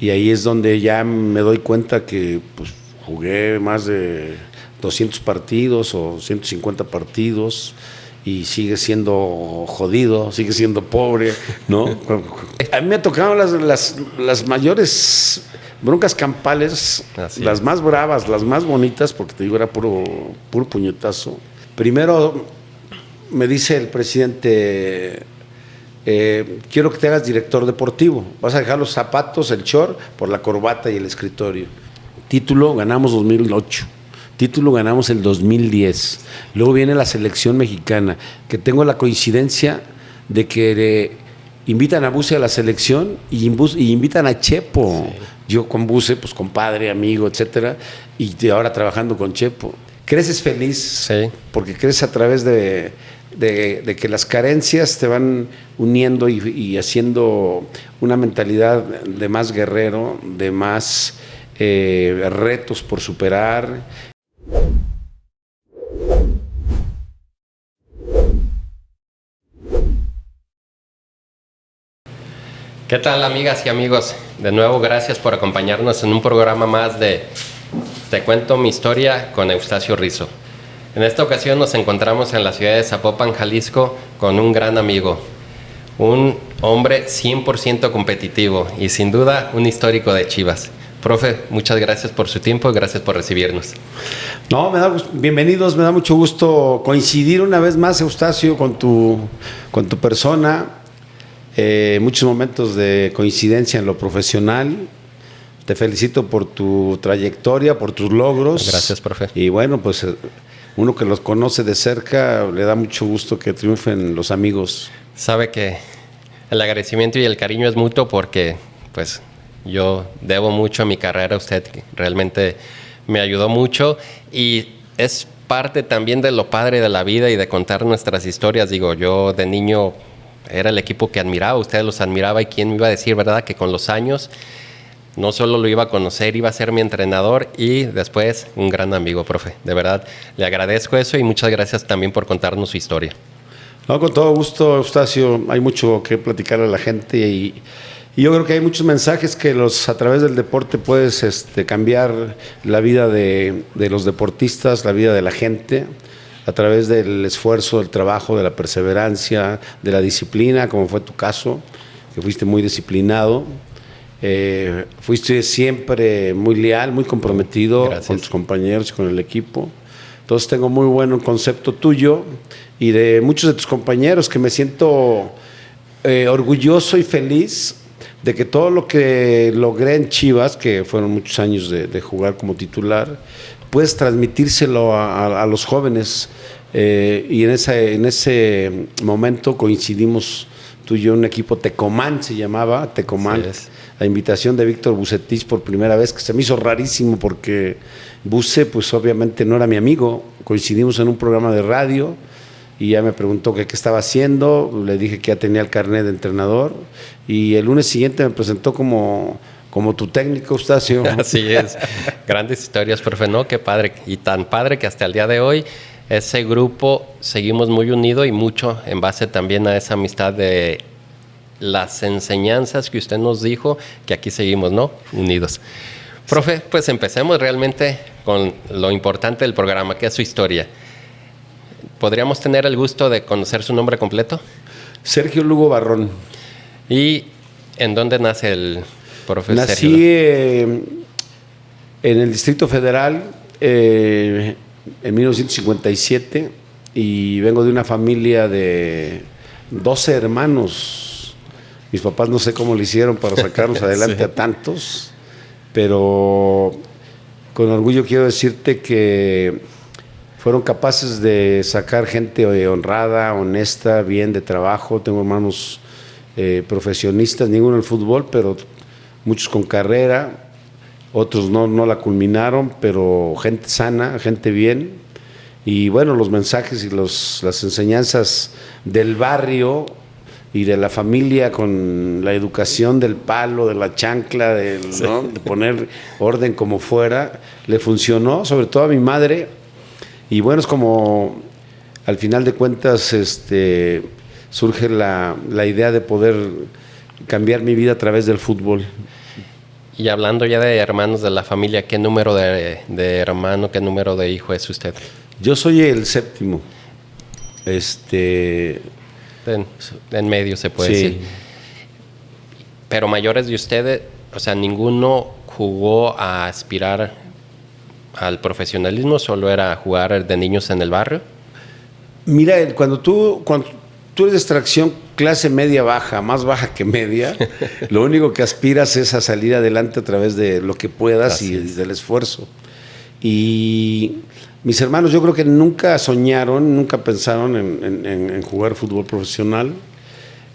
y ahí es donde ya me doy cuenta que pues, jugué más de 200 partidos o 150 partidos y sigue siendo jodido, sigue siendo pobre, ¿no? A mí me tocaron las mayores broncas campales, Así las es. más bravas, las más bonitas, porque te digo, era puro puñetazo. Primero me dice el presidente, quiero que te hagas director deportivo, vas a dejar los zapatos, el short, por la corbata y el escritorio. Título, ganamos 2008. Título, ganamos el 2010. Luego viene la selección mexicana, que tengo la coincidencia de que invitan a Buse a la selección y invitan a Chepo. Sí. Yo con Buse, pues compadre, amigo, etcétera, y ahora trabajando con Chepo. Creces feliz, sí, porque creces a través de que las carencias te van uniendo y haciendo una mentalidad de más guerrero, de más retos por superar. ¿Qué tal, amigas y amigos? De nuevo, gracias por acompañarnos en un programa más de Te cuento mi historia con Eustacio Rizzo. En esta ocasión nos encontramos en la ciudad de Zapopan, Jalisco, con un gran amigo, un hombre 100% competitivo y sin duda un histórico de Chivas. Profe, muchas gracias por su tiempo y gracias por recibirnos. No, bienvenidos, me da mucho gusto coincidir una vez más, Eustacio, con tu persona. Muchos momentos de coincidencia en lo profesional. Te felicito por tu trayectoria, por tus logros. Gracias, profe. Y bueno, pues uno que los conoce de cerca le da mucho gusto que triunfen los amigos. Sabe que el agradecimiento y el cariño es mutuo porque pues yo debo mucho a mi carrera a usted, que realmente me ayudó mucho y es parte también de lo padre de la vida y de contar nuestras historias. Digo, yo de niño era el equipo que admiraba, usted los admiraba y quién me iba a decir, ¿verdad? Que con los años no solo lo iba a conocer, iba a ser mi entrenador y después un gran amigo, profe. De verdad, le agradezco eso y muchas gracias también por contarnos su historia. No, con todo gusto, Eustacio. Hay mucho que platicar a la gente y yo creo que hay muchos mensajes que a través del deporte puedes cambiar la vida de los deportistas, la vida de la gente, a través del esfuerzo, del trabajo, de la perseverancia, de la disciplina, como fue tu caso, que fuiste muy disciplinado. Fuiste siempre muy leal, muy comprometido. Gracias. Con tus compañeros y con el equipo. Entonces tengo muy buen concepto tuyo y de muchos de tus compañeros, que me siento orgulloso y feliz de que todo lo que logré en Chivas, que fueron muchos años de jugar como titular, puedes transmitírselo a los jóvenes, y en ese momento coincidimos tú y yo en un equipo Tecomán, se llamaba Tecomán. Sí, a invitación de Víctor Vucetich por primera vez, que se me hizo rarísimo porque Buce pues obviamente no era mi amigo. Coincidimos en un programa de radio y ya me preguntó qué estaba haciendo, le dije que ya tenía el carnet de entrenador y el lunes siguiente me presentó como tu técnico, Eustacio. Así es, grandes historias, profe, ¿no? Qué padre, y tan padre que hasta el día de hoy ese grupo seguimos muy unido y mucho en base también a esa amistad de las enseñanzas que usted nos dijo, que aquí seguimos, ¿no? Unidos. Profe, pues empecemos realmente con lo importante del programa, que es su historia. ¿Podríamos tener el gusto de conocer su nombre completo? Sergio Lugo Barrón. ¿Y en dónde nace el profe Nací Sergio? En el Distrito Federal en 1957 y vengo de una familia de 12 hermanos. Mis papás no sé cómo lo hicieron para sacarlos adelante sí. A tantos, pero con orgullo quiero decirte que fueron capaces de sacar gente honrada, honesta, bien de trabajo. Tengo hermanos profesionistas, ninguno en el fútbol, pero muchos con carrera, otros no la culminaron, pero gente sana, gente bien. Y bueno, los mensajes y las enseñanzas del barrio y de la familia, con la educación del palo, de la chancla, sí. ¿No? De poner orden como fuera, le funcionó, sobre todo a mi madre. Y bueno, es como, al final de cuentas, surge la idea de poder cambiar mi vida a través del fútbol. Y hablando ya de hermanos de la familia, ¿qué número de hermano, qué número de hijo es usted? Yo soy el séptimo. En medio se puede decir. Pero mayores de ustedes, o sea, ninguno jugó a aspirar al profesionalismo, solo era jugar de niños en el barrio. Mira, cuando tú eres de extracción clase media baja, más baja que media, lo único que aspiras es a salir adelante a través de lo que puedas y del esfuerzo. Y mis hermanos yo creo que nunca soñaron, nunca pensaron en jugar fútbol profesional,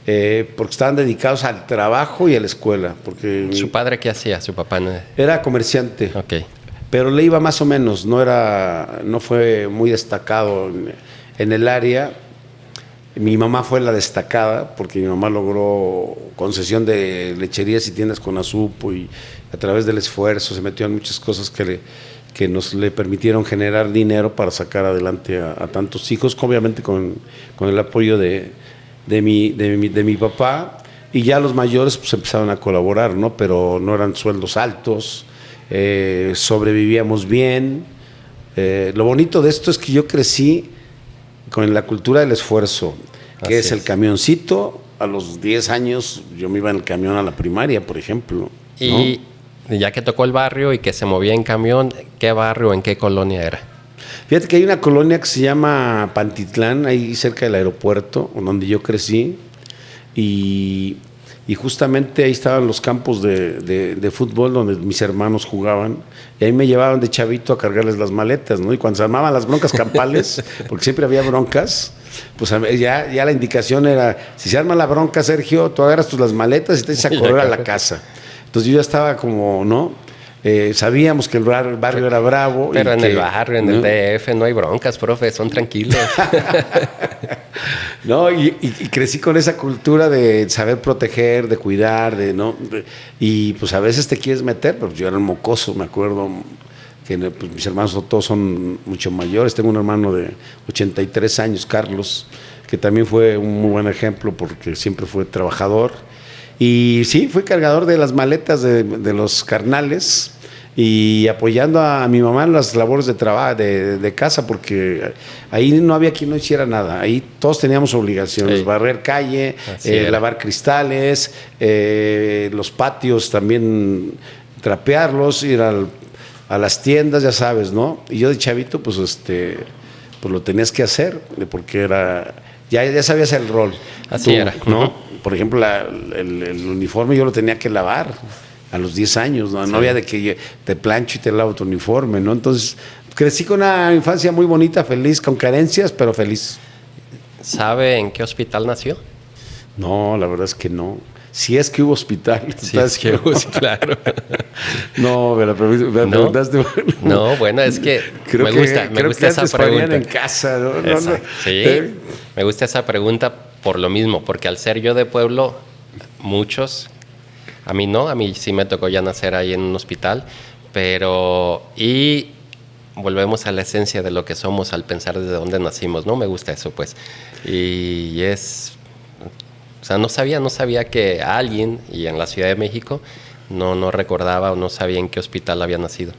porque estaban dedicados al trabajo y a la escuela. Porque ¿Su padre qué hacía? ¿Su papá? Era comerciante. Ok. Pero le iba más o menos, no fue muy destacado en el área. Mi mamá fue la destacada porque mi mamá logró concesión de lecherías y tiendas con Azupo y a través del esfuerzo se metió en muchas cosas que nos le permitieron generar dinero para sacar adelante a tantos hijos, obviamente con el apoyo de mi papá, y ya los mayores pues empezaron a colaborar, ¿no? Pero no eran sueldos altos, sobrevivíamos bien. Lo bonito de esto es que yo crecí con la cultura del esfuerzo, que es el camioncito. A los 10 años yo me iba en el camión a la primaria, por ejemplo, ¿no? Y ya que tocó el barrio y que se movía en camión, ¿qué barrio, en qué colonia era? Fíjate que hay una colonia que se llama Pantitlán, ahí cerca del aeropuerto, donde yo crecí, y justamente ahí estaban los campos de fútbol donde mis hermanos jugaban, y ahí me llevaban de chavito a cargarles las maletas, ¿no? Y cuando se armaban las broncas campales, porque siempre había broncas, pues ya la indicación era, si se arma la bronca, Sergio, tú agarras las maletas y te echas a correr a la casa. Entonces yo ya estaba como, ¿no? Sabíamos que el barrio era bravo. Pero en el barrio, en el DF, no hay broncas, profe, son tranquilos. No, y crecí con esa cultura de saber proteger, de cuidar, y pues a veces te quieres meter, pero yo era un mocoso, me acuerdo que pues, mis hermanos todos son mucho mayores. Tengo un hermano de 83 años, Carlos, que también fue un muy buen ejemplo porque siempre fue trabajador. Y sí, fui cargador de las maletas de los carnales y apoyando a mi mamá en las labores de trabajo, de casa, porque ahí no había quien no hiciera nada. Ahí todos teníamos obligaciones, barrer calle, lavar cristales, los patios también trapearlos, ir a las tiendas, ya sabes, ¿no? Y yo de chavito, pues pues lo tenías que hacer, porque ya sabías el rol. Así era. ¿No? Por ejemplo, el uniforme yo lo tenía que lavar a los 10 años, ¿no? No había de que te plancho y te lavo tu uniforme, ¿no? Entonces, crecí con una infancia muy bonita, feliz, con carencias, pero feliz. ¿Sabe en qué hospital nació? No, la verdad es que no. Si es que hubo hospital. Sí, es que hubo, sí, claro. No, me preguntaste. No, bueno, es que me gusta esa pregunta. En casa, ¿no? Sí, me gusta esa pregunta por lo mismo, porque al ser yo de pueblo, muchos, a mí sí me tocó ya nacer ahí en un hospital, y volvemos a la esencia de lo que somos al pensar desde dónde nacimos, ¿no? Me gusta eso, pues. Y o sea, no sabía que alguien, y en la Ciudad de México, no recordaba o no sabía en qué hospital había nacido.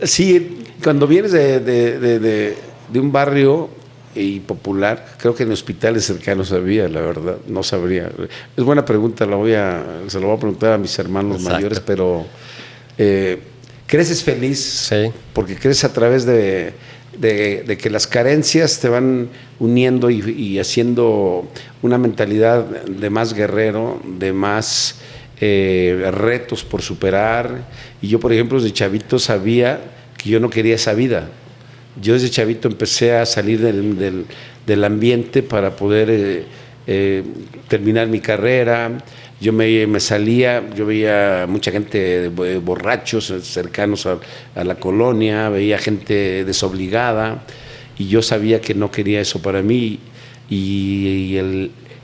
Sí, cuando vienes de un barrio y popular, creo que en hospitales cercanos había, la verdad, no sabría. Es buena pregunta, se lo voy a preguntar a mis hermanos mayores, pero creces feliz, sí, porque creces a través de que las carencias te van uniendo y haciendo una mentalidad de más guerrero, de más retos por superar. Y yo, por ejemplo, desde chavito sabía que yo no quería esa vida. Yo desde chavito empecé a salir del ambiente para poder terminar mi carrera. Yo me salía, yo veía mucha gente borrachos cercanos a la colonia, veía gente desobligada, y yo sabía que no quería eso para mí. Y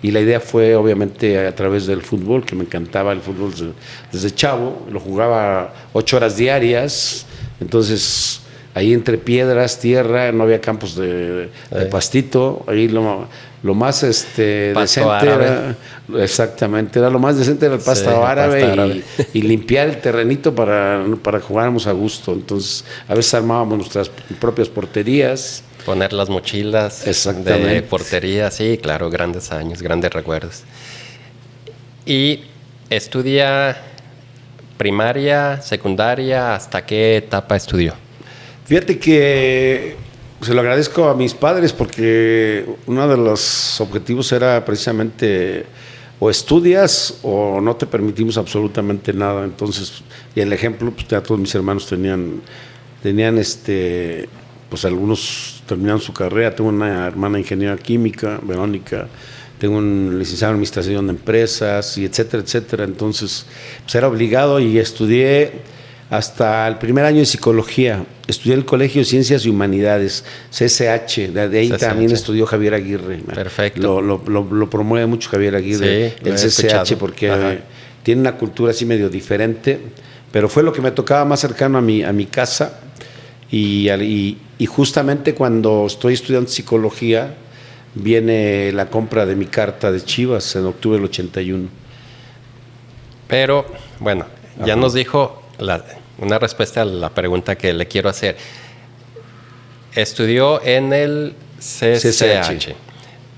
la idea fue obviamente a través del fútbol, que me encantaba el fútbol desde chavo, lo jugaba 8 horas diarias. Entonces ahí entre piedras, tierra, no había campos de pastito, ahí lo más decente árabe. exactamente, era lo más decente era el pasto árabe, y limpiar el terrenito para que jugáramos a gusto. Entonces, a veces armábamos nuestras propias porterías. Poner las mochilas de portería, sí, claro, grandes años, grandes recuerdos. Y estudia primaria, secundaria, ¿hasta qué etapa estudió? Fíjate que se lo agradezco a mis padres porque uno de los objetivos era precisamente o estudias o no te permitimos absolutamente nada. Entonces, y el ejemplo, pues ya todos mis hermanos tenían pues algunos terminaron su carrera. Tengo una hermana ingeniera química, Verónica, tengo un licenciado en administración de empresas y etcétera, etcétera. Entonces, pues era obligado y estudié hasta el primer año de psicología. Estudié en el Colegio de Ciencias y Humanidades, CCH, de ahí también estudió Javier Aguirre. Perfecto. Lo promueve mucho Javier Aguirre, sí, el CCH, porque tiene una cultura así medio diferente, pero fue lo que me tocaba más cercano a mi casa, y justamente cuando estoy estudiando psicología, viene la compra de mi carta de Chivas en octubre del 81. Pero, bueno, ya nos dijo una respuesta a la pregunta que le quiero hacer. Estudió en el CCH,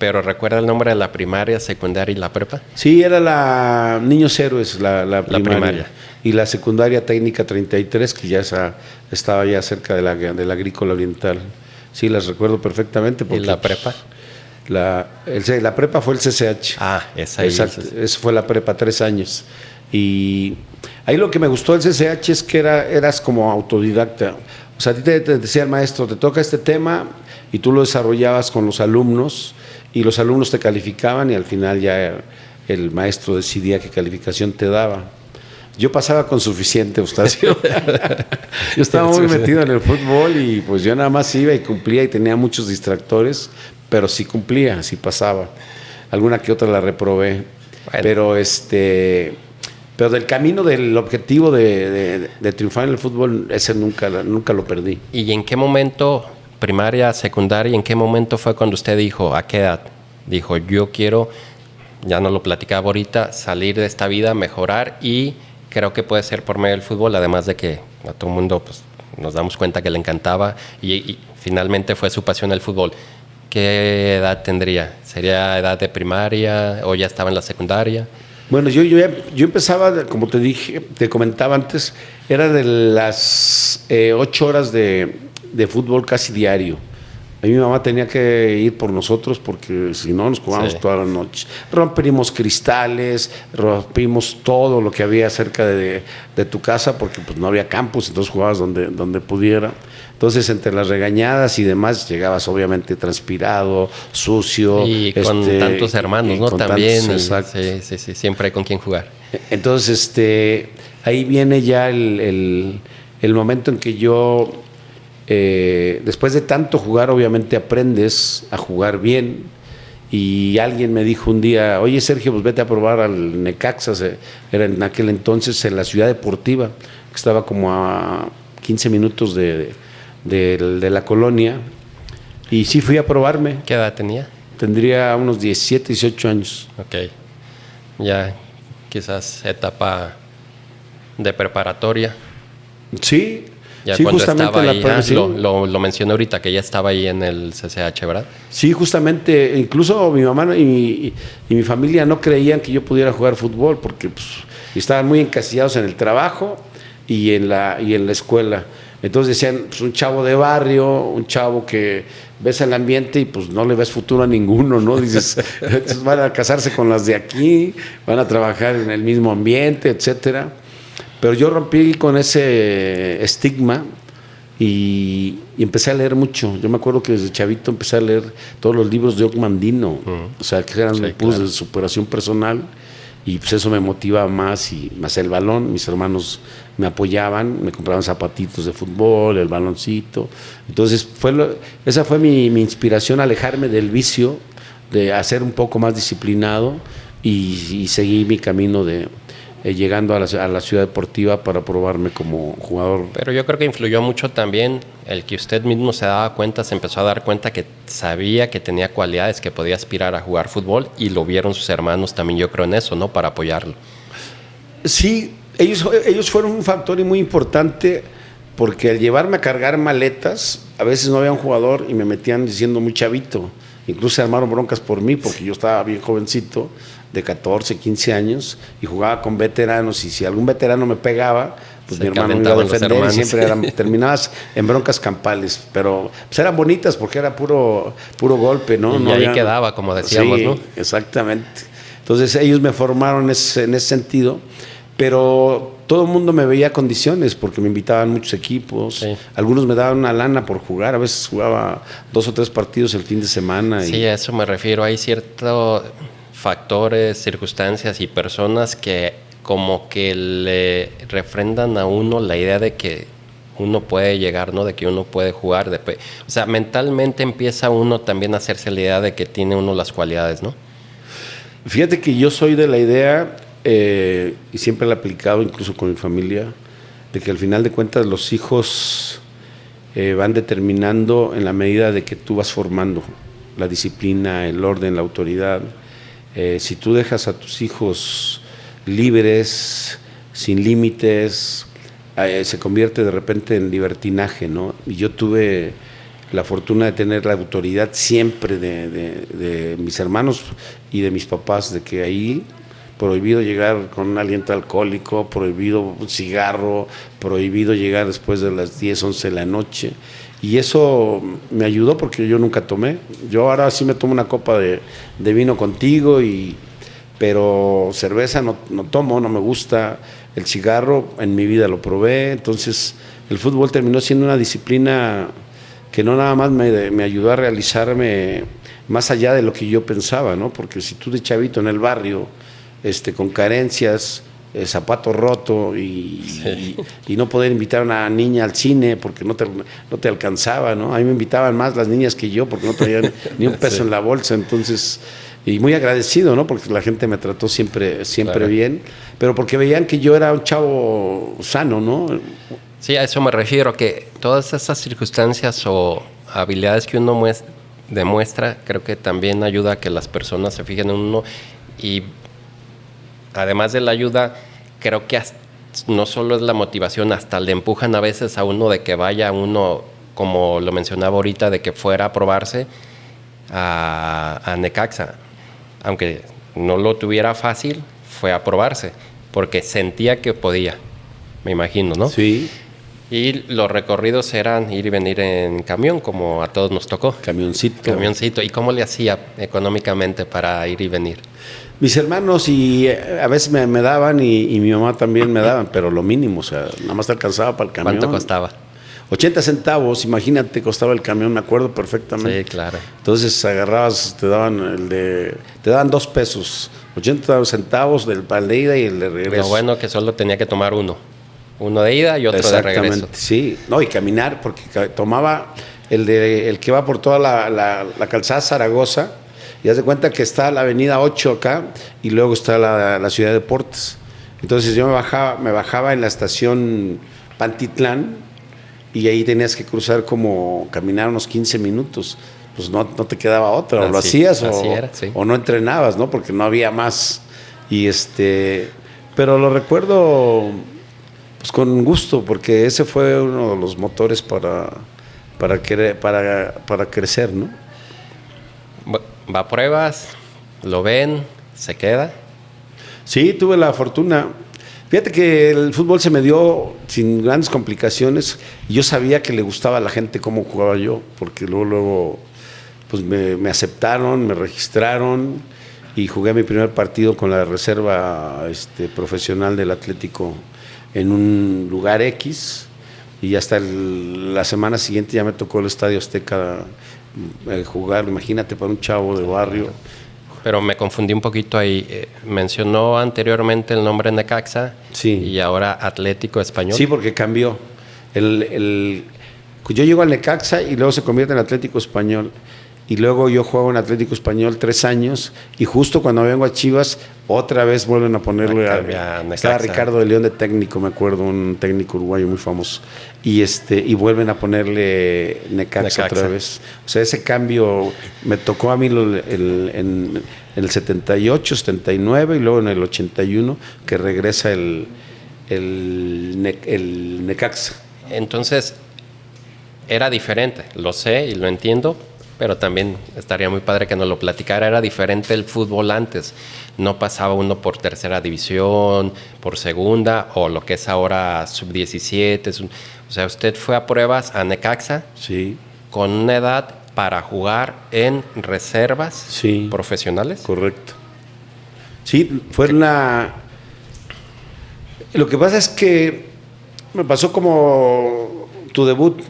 pero ¿recuerda el nombre de la primaria, secundaria y la prepa? Sí, era la Niños Héroes, la primaria. Y la secundaria técnica 33, que ya estaba ya cerca de la Agrícola Oriental. Sí, las recuerdo perfectamente. ¿Y la prepa? La prepa fue el CCH. Esa ahí. Exacto, esa fue la prepa, 3 años. Y ahí lo que me gustó del CCH es que eras como autodidacta. O sea, a ti te decía el maestro, te toca este tema y tú lo desarrollabas con los alumnos y los alumnos te calificaban y al final ya el maestro decidía qué calificación te daba. Yo pasaba con suficiente, Eustacio. Yo estaba muy metido en el fútbol y pues yo nada más iba y cumplía y tenía muchos distractores, pero sí cumplía, sí pasaba. Alguna que otra la reprobé. Bueno. Pero del camino del objetivo de triunfar en el fútbol, ese nunca lo perdí. ¿Y en qué momento, primaria, secundaria, en qué momento fue cuando usted dijo, a qué edad? Dijo, yo quiero, ya no lo platicaba ahorita, salir de esta vida, mejorar, y creo que puede ser por medio del fútbol, además de que a todo el mundo pues, nos damos cuenta que le encantaba y finalmente fue su pasión el fútbol. ¿Qué edad tendría? ¿Sería edad de primaria o ya estaba en la secundaria? Bueno, yo empezaba, como te comentaba antes, era de las 8 horas de fútbol casi diario. A mi mamá tenía que ir por nosotros porque si no nos jugábamos toda la noche. Rompimos cristales, rompimos todo lo que había cerca de tu casa porque pues no había campus, entonces jugabas donde pudiera. Entonces, entre las regañadas y demás, llegabas obviamente transpirado, sucio. Y con tantos hermanos, ¿no? También. Exacto. Sí, siempre hay con quien jugar. Entonces, ahí viene ya el momento en que yo, después de tanto jugar, obviamente aprendes a jugar bien. Y alguien me dijo un día, oye Sergio, pues vete a probar al Necaxa. Era en aquel entonces en la Ciudad Deportiva, que estaba como a 15 minutos de la colonia, y sí fui a probarme. ¿Qué edad tenía? Tendría unos 17, 18 años. Ok, ya quizás etapa de preparatoria. Sí, ya sí, cuando justamente estaba ahí, lo mencioné ahorita, que ya estaba ahí en el CCH, ¿verdad? Sí, justamente, incluso mi mamá y mi familia no creían que yo pudiera jugar fútbol, porque pues, estaban muy encasillados en el trabajo y en la escuela. Entonces decían, pues un chavo de barrio, un chavo que ves el ambiente y pues no le ves futuro a ninguno, ¿no? Dices, entonces van a casarse con las de aquí, van a trabajar en el mismo ambiente, etcétera. Pero yo rompí con ese estigma y empecé a leer mucho. Yo me acuerdo que desde chavito empecé a leer todos los libros de Ocmandino, o sea, que eran de superación personal. Y pues eso me motiva más, y más el balón. Mis hermanos me apoyaban, me compraban zapatitos de fútbol, el baloncito. Entonces esa fue mi inspiración, alejarme del vicio, de hacer un poco más disciplinado y seguir mi camino de llegando a la ciudad deportiva para probarme como jugador. Pero yo creo que influyó mucho también el que usted mismo se daba cuenta, se empezó a dar cuenta que sabía que tenía cualidades, que podía aspirar a jugar fútbol, y lo vieron sus hermanos también, yo creo, en eso, ¿no? Para apoyarlo. Sí, ellos fueron un factor muy importante, porque al llevarme a cargar maletas, a veces no había un jugador y me metían diciendo muy chavito. Incluso se armaron broncas por mí, porque yo estaba bien jovencito, de 14, 15 años, y jugaba con veteranos, y si algún veterano me pegaba, pues mi hermano me iba a defender, y siempre terminabas en broncas campales, pero pues eran bonitas porque era puro golpe, ¿no? Y no ahí había, quedaba, como decíamos, sí, ¿no? Exactamente. Entonces ellos me formaron en ese sentido, pero todo el mundo me veía condiciones porque me invitaban muchos equipos, sí. Algunos me daban una lana por jugar, a veces jugaba 2 o 3 partidos el fin de semana. Sí, a eso me refiero, hay ciertos factores, circunstancias y personas que como que le refrendan a uno la idea de que uno puede llegar, ¿no? De que uno puede jugar. O sea, mentalmente empieza uno también a hacerse la idea de que tiene uno las cualidades, ¿no? Fíjate que yo soy de la idea, y siempre la he aplicado incluso con mi familia, de que al final de cuentas los hijos van determinando en la medida de que tú vas formando la disciplina, el orden, la autoridad. Si tú dejas a tus hijos libres, sin límites, se convierte de repente en libertinaje, ¿no? Y yo tuve la fortuna de tener la autoridad siempre de mis hermanos y de mis papás, de que ahí prohibido llegar con un aliento alcohólico, prohibido un cigarro, prohibido llegar después de las 10, 11 de la noche. Y eso me ayudó porque yo nunca tomé. Yo ahora sí me tomo una copa de vino contigo, pero cerveza no tomo, no me gusta. El cigarro en mi vida lo probé. Entonces el fútbol terminó siendo una disciplina que no nada más me ayudó a realizarme más allá de lo que yo pensaba, ¿no? Porque si tú de chavito en el barrio, con carencias, zapato roto y no poder invitar a una niña al cine porque no te alcanzaba, ¿no? A mí me invitaban más las niñas que yo porque no traían ni un peso en la bolsa. Entonces, y muy agradecido, ¿no? Porque la gente me trató siempre claro. Bien, pero porque veían que yo era un chavo sano, ¿no? Sí, a eso me refiero, que todas esas circunstancias o habilidades que uno demuestra, creo que también ayuda a que las personas se fijen en uno. Y además de la ayuda, creo que no solo es la motivación, hasta le empujan a veces a uno de que vaya uno, como lo mencionaba ahorita, de que fuera a probarse a Necaxa. Aunque no lo tuviera fácil, fue a probarse, porque sentía que podía, me imagino, ¿no? Sí. Y los recorridos eran ir y venir en camión, como a todos nos tocó. Camioncito. ¿Y cómo le hacía económicamente para ir y venir? Mis hermanos y a veces me daban y mi mamá también me daban, pero lo mínimo, o sea, nada más te alcanzaba para el camión. ¿Cuánto costaba? 80 centavos, imagínate, costaba el camión, me acuerdo perfectamente. Sí, claro. Entonces agarrabas, te daban 2 pesos, 80 centavos del de ida y el de regreso. Lo bueno que solo tenía que tomar uno de ida y otro de regreso. Sí, no, y caminar, porque tomaba el que va por toda la calzada Zaragoza, y haz de cuenta que está la avenida 8 acá, y luego está la ciudad de Deportes. Entonces yo me bajaba en la estación Pantitlán, y ahí tenías que cruzar caminar unos 15 minutos. Pues no te quedaba otra, o lo hacías o no entrenabas, ¿no? Porque no había más. Pero lo recuerdo pues con gusto, porque ese fue uno de los motores para crecer, ¿no? Va a pruebas, lo ven, se queda. Sí, tuve la fortuna. Fíjate que el fútbol se me dio sin grandes complicaciones, y yo sabía que le gustaba a la gente cómo jugaba yo, porque luego pues me aceptaron, me registraron, y jugué mi primer partido con la reserva profesional del Atlético en un lugar X, y hasta la semana siguiente ya me tocó el Estadio Azteca jugar, imagínate, para un chavo de barrio. Pero me confundí un poquito ahí. Mencionó anteriormente el nombre Necaxa, sí, y ahora Atlético Español. Sí, porque cambió. Yo llego al Necaxa y luego se convierte en Atlético Español. y luego yo juego en Atlético Español 3 años, y justo cuando vengo a Chivas, otra vez vuelven a ponerle estaba Ricardo de León de técnico, me acuerdo, un técnico uruguayo muy famoso, y vuelven a ponerle Necaxa otra vez. O sea, ese cambio me tocó a mí en el 78, 79, y luego en el 81 que regresa el Necaxa. Entonces, era diferente, lo sé y lo entiendo, pero también estaría muy padre que nos lo platicara. Era diferente el fútbol antes. No pasaba uno por tercera división, por segunda, o lo que es ahora sub-17. O sea, usted fue a pruebas a Necaxa, sí, con una edad para jugar en reservas, sí, profesionales. Correcto. Sí, fue una... Lo que pasa es que me pasó como tu debut.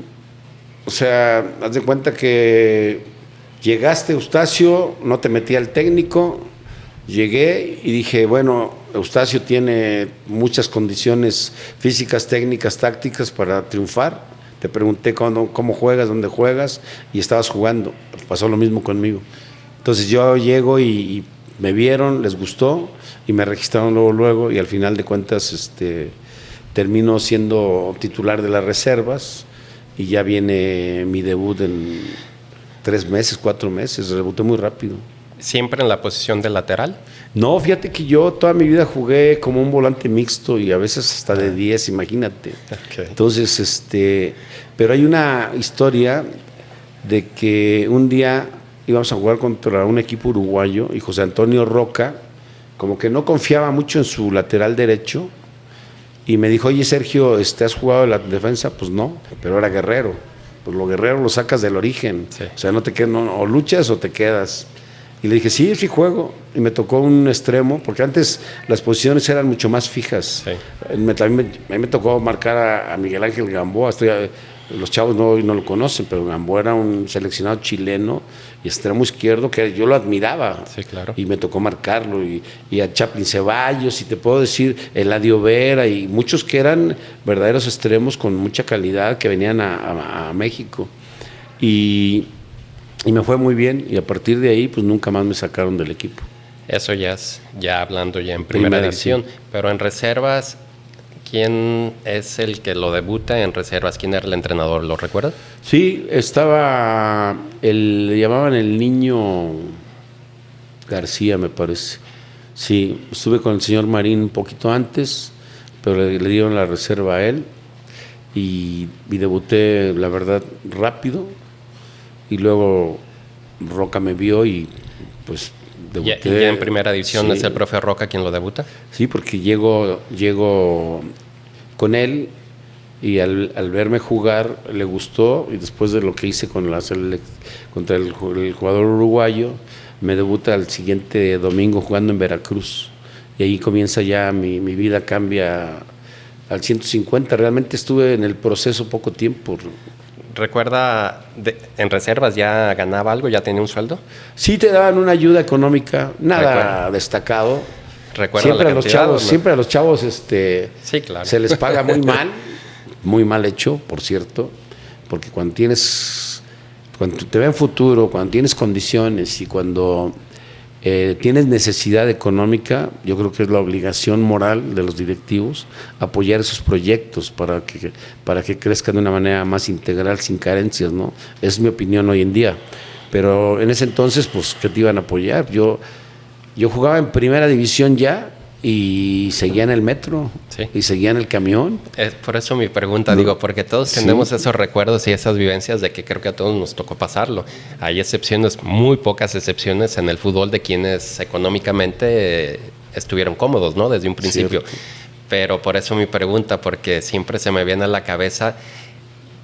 O sea, haz de cuenta que llegaste, Eustacio, no te metí al técnico, llegué y dije, bueno, Eustacio tiene muchas condiciones físicas, técnicas, tácticas para triunfar. Te pregunté cómo juegas, dónde juegas, y estabas jugando. Pasó lo mismo conmigo. Entonces yo llego y me vieron, les gustó, y me registraron luego, y al final de cuentas termino siendo titular de las reservas. Y ya viene mi debut en 3 meses, 4 meses. Debuté muy rápido. ¿Siempre en la posición de lateral? No, fíjate que yo toda mi vida jugué como un volante mixto y a veces hasta de 10, imagínate. Okay. Entonces, pero hay una historia de que un día íbamos a jugar contra un equipo uruguayo y José Antonio Roca como que no confiaba mucho en su lateral derecho. Y me dijo, oye, Sergio, ¿has jugado en la defensa? Pues no, pero era guerrero. Pues lo guerrero lo sacas del origen. Sí. O sea, no te quedas, o luchas o te quedas. Y le dije, sí juego. Y me tocó un extremo, porque antes las posiciones eran mucho más fijas. Sí. A mí me tocó marcar a Miguel Ángel Gamboa. Los chavos no lo conocen, pero Gamboa era un seleccionado chileno y extremo izquierdo que yo lo admiraba. Sí, claro. Y me tocó marcarlo. Y a Chaplin Ceballos, y te puedo decir, Eladio Vera, y muchos que eran verdaderos extremos con mucha calidad que venían a México. Y me fue muy bien, y a partir de ahí pues nunca más me sacaron del equipo. Eso ya hablando ya en primera división, sí. Pero en reservas, ¿quién es el que lo debuta en reservas? ¿Quién era el entrenador? ¿Lo recuerdas? Sí, estaba, le llamaban el Niño García, me parece. Sí, estuve con el señor Marín un poquito antes, pero le dieron la reserva a él y debuté, la verdad, rápido. Y luego Roca me vio y pues debuté. ¿Y ya en primera división sí. ¿Es el profe Roca quien lo debuta? Sí, porque llego con él y al verme jugar le gustó, y después de lo que hice con contra el jugador uruguayo, me debuta el siguiente domingo jugando en Veracruz. Y ahí comienza ya mi vida, cambia al 150. Realmente estuve en el proceso poco tiempo. ¿Recuerda, en reservas ya ganaba algo, ya tenía un sueldo? Sí, te daban una ayuda económica, nada destacado. ¿Recuerda siempre la cantidad, a los chavos, ¿no? Siempre a los chavos sí, claro. Se les paga muy mal hecho, por cierto, porque cuando te ven futuro, cuando tienes condiciones y cuando tienes necesidad económica, yo creo que es la obligación moral de los directivos apoyar esos proyectos para que crezcan de una manera más integral, sin carencias, ¿no? Es mi opinión hoy en día. Pero en ese entonces, pues, ¿qué te iban a apoyar? Yo jugaba en primera división ya y seguía en el metro, sí. Y seguía en el camión. Por eso mi pregunta, digo, porque todos tenemos esos recuerdos y esas vivencias de que creo que a todos nos tocó pasarlo. Hay excepciones, muy pocas excepciones en el fútbol de quienes económicamente estuvieron cómodos, ¿no? Desde un principio. Cierto. Pero por eso mi pregunta, porque siempre se me viene a la cabeza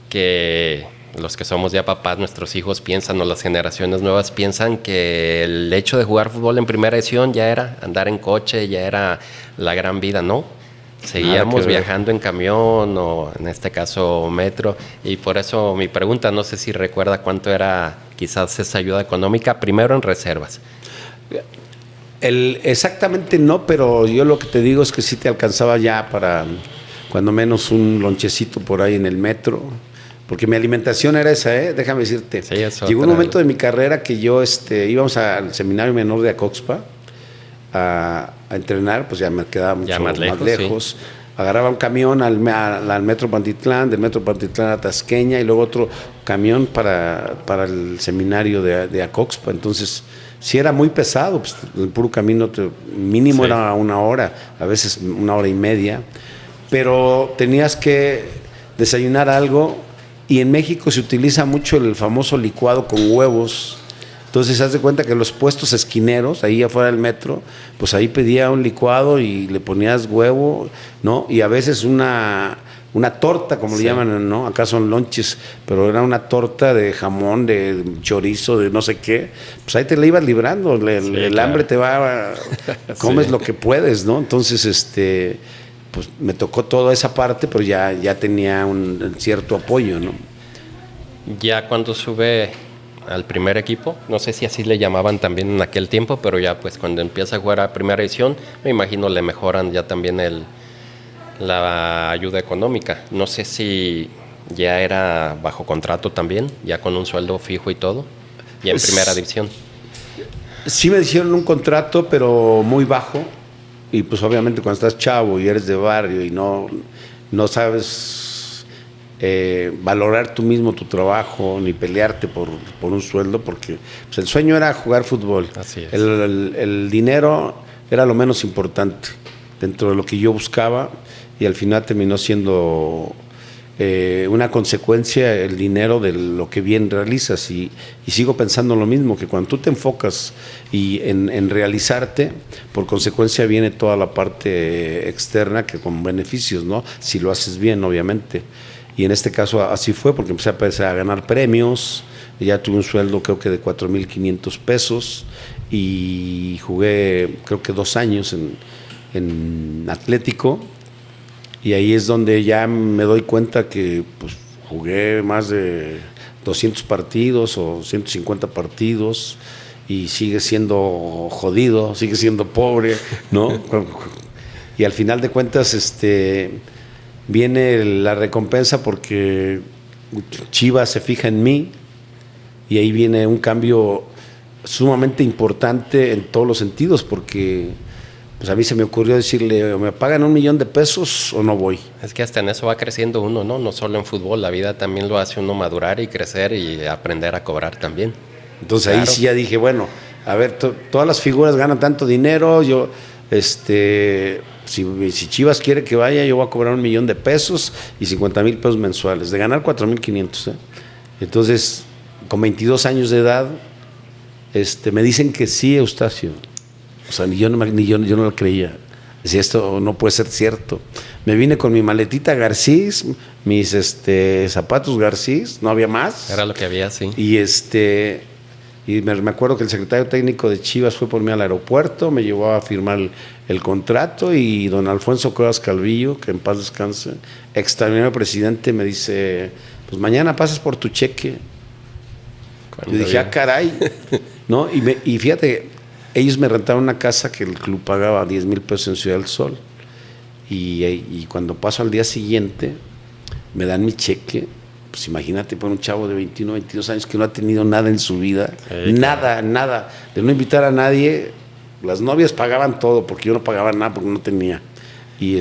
que los que somos ya papás, nuestros hijos piensan, o las generaciones nuevas piensan que el hecho de jugar fútbol en primera división ya era andar en coche, ya era la gran vida, ¿no? Seguíamos viajando en camión o en este caso metro, y por eso mi pregunta, no sé si recuerda cuánto era quizás esa ayuda económica, primero en reservas. Exactamente no, pero yo lo que te digo es que sí te alcanzaba ya para cuando menos un lonchecito por ahí en el metro. Porque mi alimentación era esa, déjame decirte. Sí, eso Llegó un momento de mi carrera que yo íbamos al seminario menor de Acoxpa a entrenar, pues ya me quedaba mucho más lejos. Sí. Agarraba un camión al Metro Pantitlán, del Metro Pantitlán a Tasqueña y luego otro camión para el seminario de Acoxpa. Entonces, sí era muy pesado, pues, el puro camino mínimo sí. Era 1 hora, a veces 1 hora y media, pero tenías que desayunar algo y en México se utiliza mucho el famoso licuado con huevos. Entonces, haz de cuenta que los puestos esquineros, ahí afuera del metro, pues ahí pedía un licuado y le ponías huevo, ¿no? Y a veces una torta, como sí. Le llaman, ¿no? Acá son lonches, pero era una torta de jamón, de chorizo, de no sé qué. Pues ahí te la ibas librando, el claro. Hambre te va, comes sí. Lo que puedes, ¿no? Entonces, pues me tocó toda esa parte, pero ya tenía un cierto apoyo, ¿no? Ya cuando sube al primer equipo, no sé si así le llamaban también en aquel tiempo, pero ya pues cuando empieza a jugar a primera edición, me imagino le mejoran ya también la ayuda económica. No sé si ya era bajo contrato también, ya con un sueldo fijo y todo, ya en primera división. Sí me hicieron un contrato, pero muy bajo, y pues obviamente cuando estás chavo y eres de barrio y no sabes valorar tú mismo tu trabajo ni pelearte por un sueldo, porque pues el sueño era jugar fútbol. Así es. El dinero era lo menos importante dentro de lo que yo buscaba, y al final terminó siendo una consecuencia el dinero de lo que bien realizas, y sigo pensando lo mismo, que cuando tú te enfocas en realizarte, por consecuencia viene toda la parte externa que con beneficios, ¿no? Si lo haces bien, obviamente. Y en este caso así fue, porque empecé a ganar premios, ya tuve un sueldo creo que de 4,500 pesos y jugué creo que 2 años en Atlético, y ahí es donde ya me doy cuenta que pues, jugué más de 200 partidos o 150 partidos y sigue siendo jodido, sigue siendo pobre, ¿no? Y al final de cuentas viene la recompensa, porque Chivas se fija en mí y ahí viene un cambio sumamente importante en todos los sentidos, porque pues a mí se me ocurrió decirle, o me pagan $1 millón o no voy. Es que hasta en eso va creciendo uno, ¿no? No solo en fútbol, la vida también lo hace uno madurar y crecer y aprender a cobrar también. Entonces claro. Ahí sí ya dije, bueno, a ver, todas las figuras ganan tanto dinero, yo si Chivas quiere que vaya, yo voy a cobrar $1 millón y 50,000 pesos mensuales, de ganar 4,500. Entonces, con 22 años de edad, me dicen que sí, Eustacio. O sea, yo no lo creía. Decía, esto no puede ser cierto. Me vine con mi maletita Garcís, mis zapatos Garcís, no había más. Era lo que había, sí. Y me acuerdo que el secretario técnico de Chivas fue por mí al aeropuerto, me llevó a firmar el contrato, y don Alfonso Cuevas Calvillo, que en paz descanse, extraordinario presidente, me dice, pues mañana pasas por tu cheque. Yo dije, caray, ¿no? Y fíjate, ellos me rentaron una casa que el club pagaba 10,000 pesos en Ciudad del Sol, y cuando paso al día siguiente, me dan mi cheque. Pues imagínate, por un chavo de 21, 22 años que no ha tenido nada en su vida, nada, de no invitar a nadie. Las novias pagaban todo, porque yo no pagaba nada, porque no tenía. Y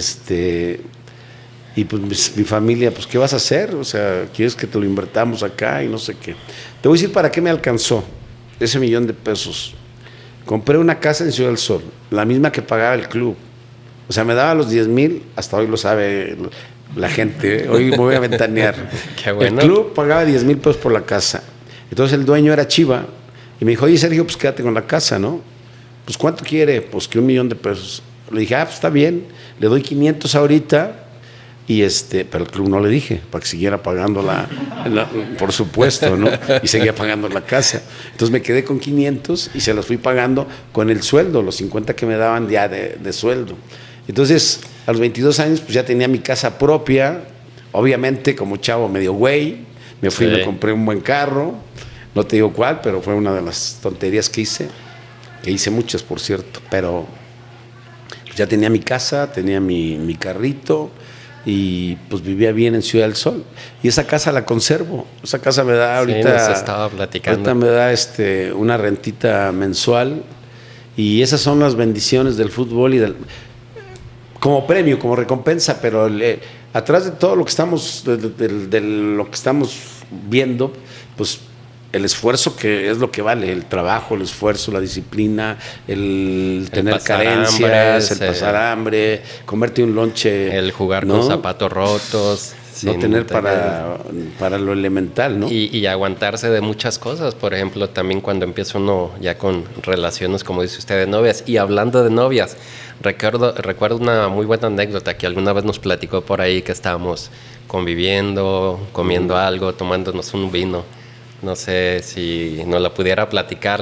pues mi familia, pues ¿qué vas a hacer? O sea, ¿quieres que te lo invertamos acá? Y no sé qué. Te voy a decir para qué me alcanzó ese $1 millón. Compré una casa en Ciudad del Sol, la misma que pagaba el club. O sea, me daba los 10,000, hasta hoy lo sabe la gente, hoy voy a ventanear. Qué bueno. El club pagaba 10,000 pesos por la casa. Entonces el dueño era Chiva y me dijo, oye Sergio, pues quédate con la casa, ¿no? Pues ¿cuánto quiere? Pues que $1 millón. Le dije, pues está bien, le doy 500 ahorita, pero el club no le dije, para que siguiera pagando por supuesto, ¿no? Y seguía pagando la casa. Entonces me quedé con 500 y se los fui pagando con el sueldo, los 50 que me daban ya de sueldo. Entonces, a los 22 años, pues ya tenía mi casa propia. Obviamente, como chavo medio güey, me fui y me compré un buen carro. No te digo cuál, pero fue una de las tonterías que hice muchas, por cierto. Pero ya tenía mi casa, tenía mi carrito, y pues vivía bien en Ciudad del Sol. Y esa casa la conservo. Esa casa me da Sí, ahorita, nos estaba platicando. ahorita me da una rentita mensual. Y esas son las bendiciones del fútbol como premio, como recompensa, pero atrás de todo lo que estamos, de lo que estamos viendo, pues el esfuerzo, que es lo que vale, el trabajo, el esfuerzo, la disciplina, el tener carencias, el pasar hambre, comerte un lonche, el jugar ¿no? con zapatos rotos, no tener para lo elemental, ¿no? Y aguantarse de muchas cosas. Por ejemplo, también cuando empieza uno ya con relaciones, como dice usted, de novias. Y hablando de novias, recuerdo una muy buena anécdota que alguna vez nos platicó por ahí, que estábamos conviviendo, comiendo algo, tomándonos un vino. No sé si nos la pudiera platicar,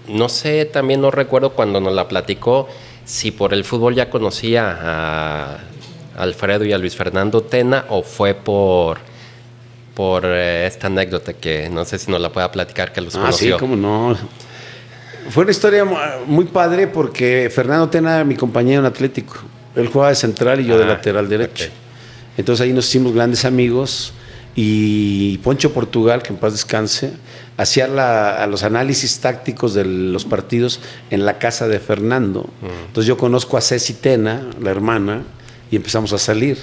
no sé, también no recuerdo cuando nos la platicó, si por el fútbol ya conocía a Alfredo y a Luis Fernando Tena, o fue por esta anécdota que no sé si nos la pueda platicar, que los conoció. Sí, cómo no. Fue una historia muy padre porque Fernando Tena era mi compañero en Atlético. Él jugaba de central y yo de lateral derecho. Okay. Entonces ahí nos hicimos grandes amigos. Y Poncho Portugal, que en paz descanse, hacía los análisis tácticos de los partidos en la casa de Fernando. Entonces yo conozco a Ceci Tena, la hermana, y empezamos a salir.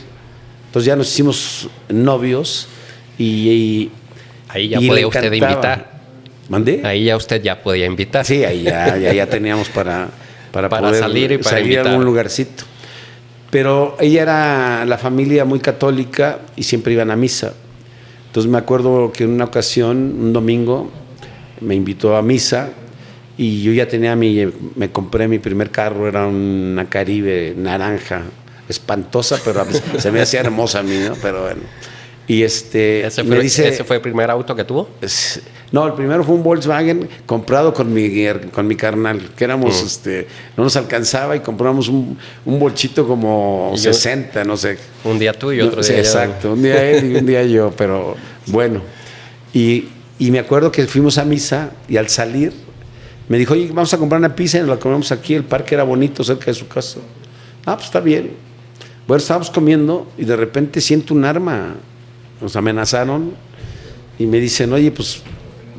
Entonces ya nos hicimos novios y ahí ya podía usted invitar. ¿Mandé? Ahí ya usted ya podía invitar. Sí, ahí ya teníamos para poder salir y para salir invitar a algún lugarcito. Pero ella era la familia muy católica y siempre iban a misa. Entonces me acuerdo que en una ocasión, un domingo, me invitó a misa y yo ya me compré mi primer carro, era una Caribe naranja, espantosa, pero se me hacía hermosa a mí, ¿no? Pero bueno. Y ¿Ese fue el primer auto que tuvo? No, el primero fue un Volkswagen comprado con mi carnal, que éramos, no nos alcanzaba y compramos un bolchito como 60, no sé. Un día tú y otro día yo. Exacto, un día él y un día yo, pero bueno. Y me acuerdo que fuimos a misa y al salir me dijo, oye, vamos a comprar una pizza y nos la comemos aquí, el parque era bonito cerca de su casa. Pues está bien. Bueno, estábamos comiendo y de repente siento un arma. Nos amenazaron y me dicen, oye, pues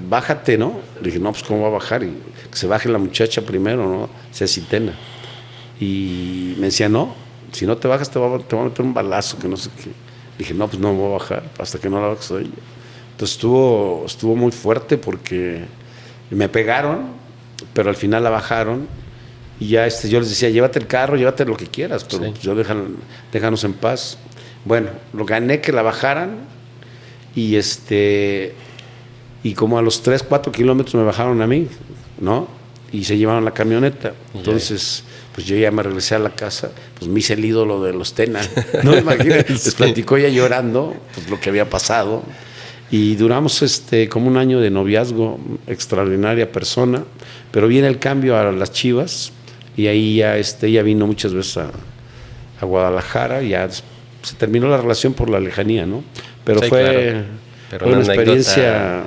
bájate, ¿no? Le dije, no, pues ¿cómo va a bajar? Y que se baje la muchacha primero, ¿no? Ceci Tena. Y me decía, no, si no te bajas te va a meter un balazo, que no sé qué. Le dije, no, pues no me voy a bajar hasta que no la bajes a ella. Entonces estuvo muy fuerte porque me pegaron, pero al final la bajaron. Y ya yo les decía, llévate el carro, llévate lo que quieras, pero sí, pues yo déjanos en paz. Bueno, lo gané que la bajaran y como a los 3-4 kilómetros me bajaron a mí, ¿no? Y se llevaron la camioneta. Entonces, pues yo ya me regresé a la casa, pues me hice el ídolo de los Tena. No, imagínate, les platicó ella llorando, pues lo que había pasado. Y duramos como un año de noviazgo, extraordinaria persona, pero viene el cambio a las Chivas y ahí ya ella vino muchas veces a Guadalajara y ya se terminó la relación por la lejanía, ¿no? Pero sí, fue una experiencia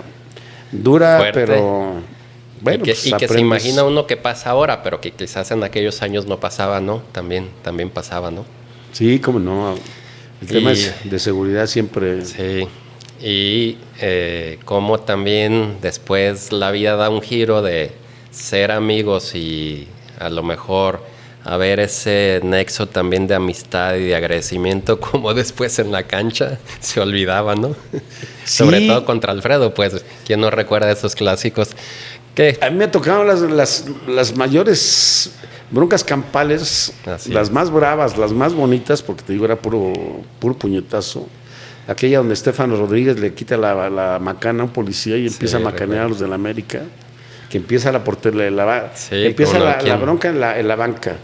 dura, fuerte, pero bueno. Y que se imagina uno que pasa ahora, pero que quizás en aquellos años no pasaba, ¿no? También pasaba, ¿no? Sí, cómo no. El tema es de seguridad siempre. Sí. Y cómo también después la vida da un giro de ser amigos y a lo mejor haber ese nexo también de amistad y de agradecimiento, como después en la cancha se olvidaba, ¿no? Sí. Sobre todo contra Alfredo, pues, ¿quién no recuerda esos clásicos? ¿Qué? A mí me tocaron las mayores broncas campales, las más bravas, las más bonitas, porque te digo, era puro puñetazo. Aquella donde Estefano Rodríguez le quita la macana a un policía y empieza a macanear a los de la América, que empieza la bronca en la banca.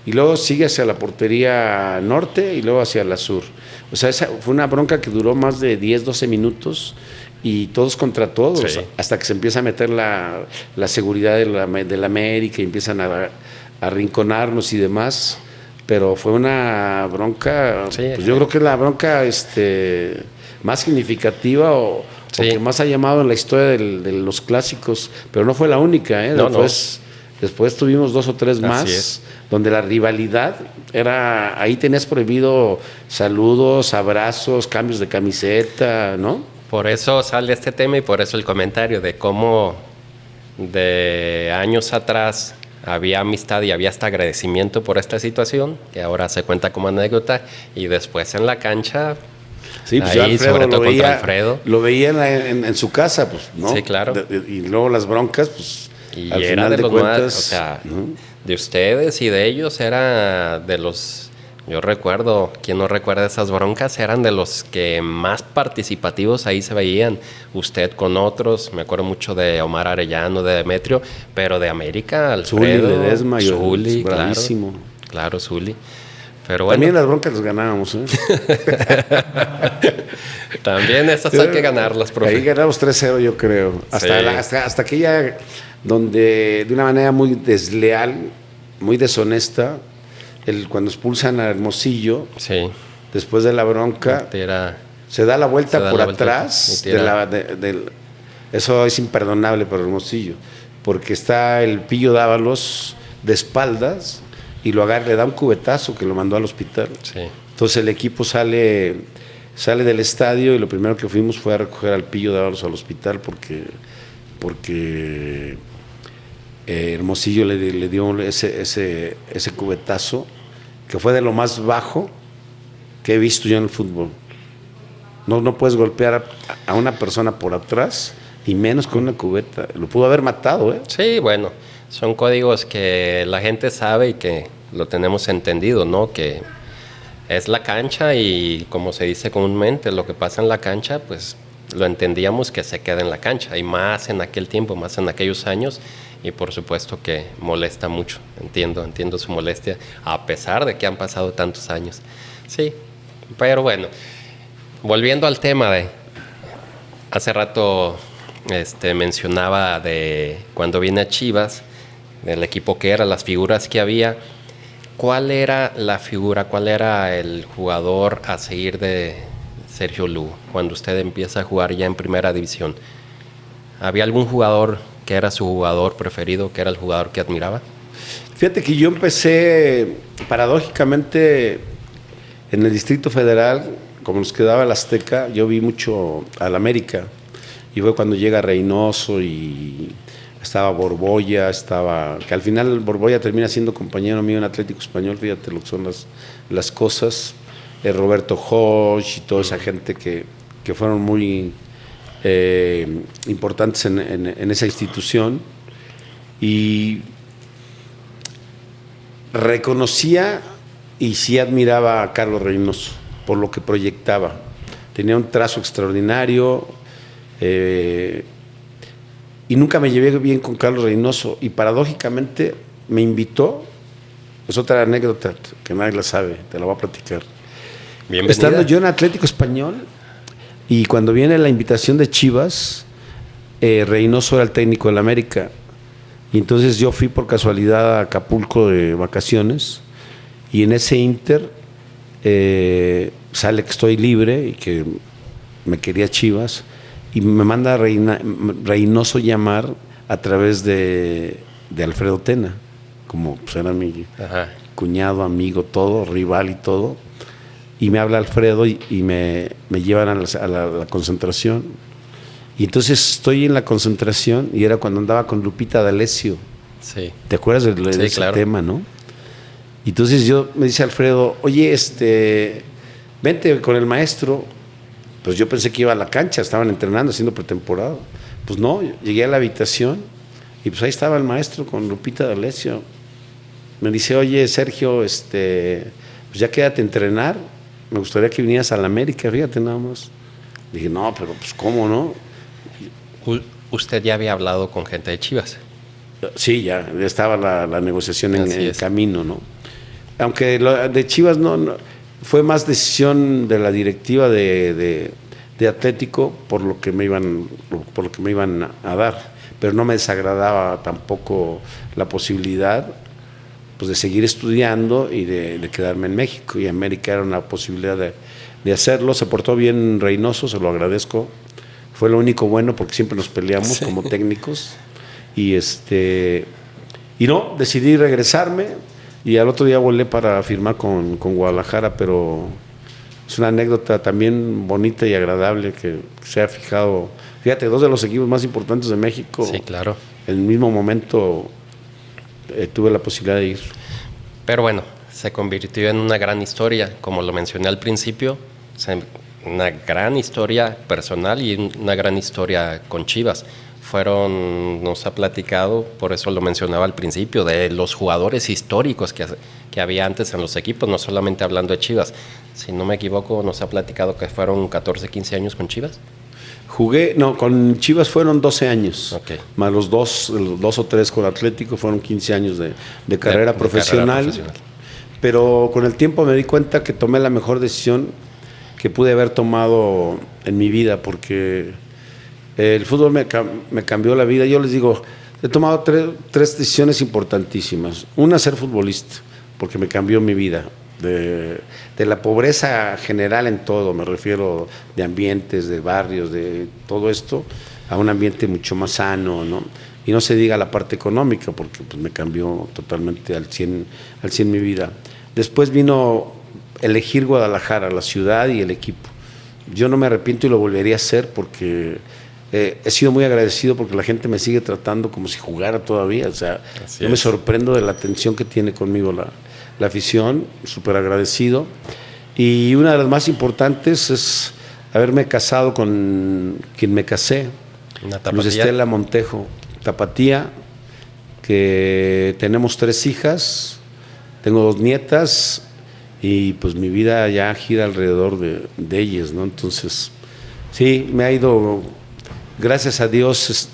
Y luego sigue hacia la portería norte y luego hacia la sur. O sea, esa fue una bronca que duró más de 10, 12 minutos y todos contra todos, sí, hasta que se empieza a meter la seguridad de la América y empiezan a arrinconarnos y demás. Pero fue una bronca, sí, pues yo creo que es la bronca más significativa o que más ha llamado en la historia de los clásicos, pero no fue la única, ¿eh? No, después Después tuvimos 2 o 3 más, donde la rivalidad era, ahí tenías prohibido saludos, abrazos, cambios de camiseta, ¿no? Por eso sale este tema y por eso el comentario de cómo de años atrás había amistad y había hasta agradecimiento por esta situación, que ahora se cuenta como anécdota, y después en la cancha, sí, pues ahí, sobre todo contra Alfredo. Lo veía en su casa, pues, ¿no? Sí, claro. Y luego las broncas, pues, y al era final de de los cuentas, más, o sea, ¿no? de ustedes y de ellos era de los, yo recuerdo, quien no recuerda esas broncas, eran de los que más participativos ahí se veían, usted con otros, me acuerdo mucho de Omar Arellano, de Demetrio, pero de América, Alfredo, Zuli, Ledesma, Zuli, bravísimo. Claro, Zuli. Pero bueno. También las broncas las ganábamos, ¿eh? También esas hay que ganarlas, profe. Ahí ganamos 3-0, yo creo. Hasta aquella donde de una manera muy desleal, muy deshonesta, cuando expulsan a Hermosillo, sí, después de la bronca, se da la vuelta por atrás. Eso es imperdonable para Hermosillo, porque está el Pillo Dávalos de espaldas y lo agarra, le da un cubetazo que lo mandó al hospital. Sí. Entonces el equipo sale del estadio y lo primero que fuimos fue a recoger al Pillo Dávalos al hospital porque Hermosillo le dio ese cubetazo que fue de lo más bajo que he visto yo en el fútbol. No puedes golpear a una persona por atrás y menos con una cubeta. Lo pudo haber matado, ¿eh? Sí, bueno, son códigos que la gente sabe y que lo tenemos entendido, ¿no? Que es la cancha y como se dice comúnmente, lo que pasa en la cancha, pues lo entendíamos que se queda en la cancha y más en aquel tiempo, más en aquellos años, y por supuesto que molesta mucho, entiendo su molestia, a pesar de que han pasado tantos años. Sí, pero bueno, volviendo al tema de hace rato mencionaba de cuando viene a Chivas, del equipo que era, las figuras que había. ¿Cuál era la figura, cuál era el jugador a seguir de Sergio Lugo cuando usted empieza a jugar ya en primera división? ¿Había algún jugador que era su jugador preferido, que era el jugador que admiraba? Fíjate que yo empecé paradójicamente en el Distrito Federal, como nos quedaba el Azteca, yo vi mucho al América y fue cuando llega Reynoso y estaba Borbolla, que al final Borbolla termina siendo compañero mío en Atlético Español, fíjate lo que son las cosas, Roberto Hodge y toda esa gente que fueron muy importantes en esa institución, y reconocía y sí admiraba a Carlos Reynoso por lo que proyectaba. Tenía un trazo extraordinario, y nunca me llevé bien con Carlos Reynoso, y paradójicamente me invitó, es otra anécdota que nadie la sabe, te la voy a platicar. Bienvenida. Estando yo en Atlético Español, y cuando viene la invitación de Chivas, Reynoso era el técnico del América, y entonces yo fui por casualidad a Acapulco de vacaciones, y en ese inter sale que estoy libre y que me quería Chivas, y me manda Reynoso llamar a través de Alfredo Tena, como pues era mi cuñado, amigo, todo, rival y todo. Y me habla Alfredo y me llevan a la concentración. Y entonces estoy en la concentración y era cuando andaba con Lupita D'Alessio. Sí. ¿Te acuerdas de ese claro. tema, no? Y entonces me dice Alfredo, oye, vente con el maestro. Pues yo pensé que iba a la cancha, estaban entrenando, haciendo pretemporada. Pues no, llegué a la habitación y pues ahí estaba el maestro con Lupita D'Alessio. Me dice, oye, Sergio, pues ya quédate a entrenar. Me gustaría que vinieras a la América, fíjate nada más. Dije, no, pero pues ¿cómo no? ¿Usted ya había hablado con gente de Chivas? Sí, ya estaba la negociación en camino, ¿no? Aunque de Chivas no, fue más decisión de la directiva de Atlético por lo que me iban a dar, pero no me desagradaba tampoco la posibilidad pues de seguir estudiando y de quedarme en México, y América era una posibilidad de hacerlo. Se portó bien Reynoso, se lo agradezco, fue lo único bueno porque siempre nos peleamos como técnicos, y Y no, decidí regresarme y al otro día volé para firmar con Guadalajara, pero es una anécdota también bonita y agradable que se ha fijado. Fíjate, 2 de los equipos más importantes de México. Sí, claro. En el mismo momento tuve la posibilidad de ir. Pero bueno, se convirtió en una gran historia, como lo mencioné al principio, una gran historia personal y una gran historia con Chivas. Nos ha platicado, por eso lo mencionaba al principio, de los jugadores históricos que había antes en los equipos, no solamente hablando de Chivas. Si no me equivoco, nos ha platicado que fueron 14, 15 años con Chivas. Con Chivas fueron 12 años, Okay. Más los 2 o 3 con Atlético fueron 15 años de carrera profesional. Pero con el tiempo me di cuenta que tomé la mejor decisión que pude haber tomado en mi vida, porque el fútbol me cambió la vida. Yo les digo, he tomado 3 decisiones importantísimas. Una, ser futbolista, porque me cambió mi vida. De la pobreza general en todo, me refiero de ambientes, de barrios, de todo esto, a un ambiente mucho más sano, ¿no? Y no se diga la parte económica, porque pues, me cambió totalmente al 100 mi vida. Después vino elegir Guadalajara, la ciudad y el equipo. Yo no me arrepiento y lo volvería a hacer porque he sido muy agradecido porque la gente me sigue tratando como si jugara todavía. O sea, yo me sorprendo de la atención que tiene conmigo la afición, súper agradecido. Y una de las más importantes es haberme casado con quien me casé, Luz Estela Montejo, tapatía, que tenemos 3 hijas, tengo 2 nietas y pues mi vida ya gira alrededor de ellas, ¿no? Entonces, sí, me ha ido, gracias a Dios,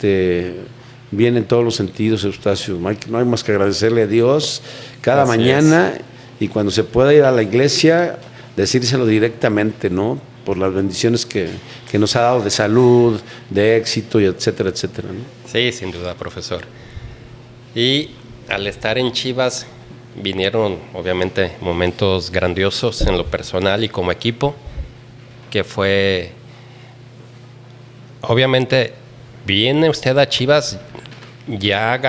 bien en todos los sentidos, Eustacio. No hay más que agradecerle a Dios cada mañana y cuando se pueda ir a la iglesia, decírselo directamente, ¿no? Por las bendiciones que nos ha dado de salud, de éxito, y etcétera, etcétera, ¿no? Sí, sin duda, profesor. Y al estar en Chivas vinieron, obviamente, momentos grandiosos en lo personal y como equipo, que fue, obviamente, viene usted a Chivas, ya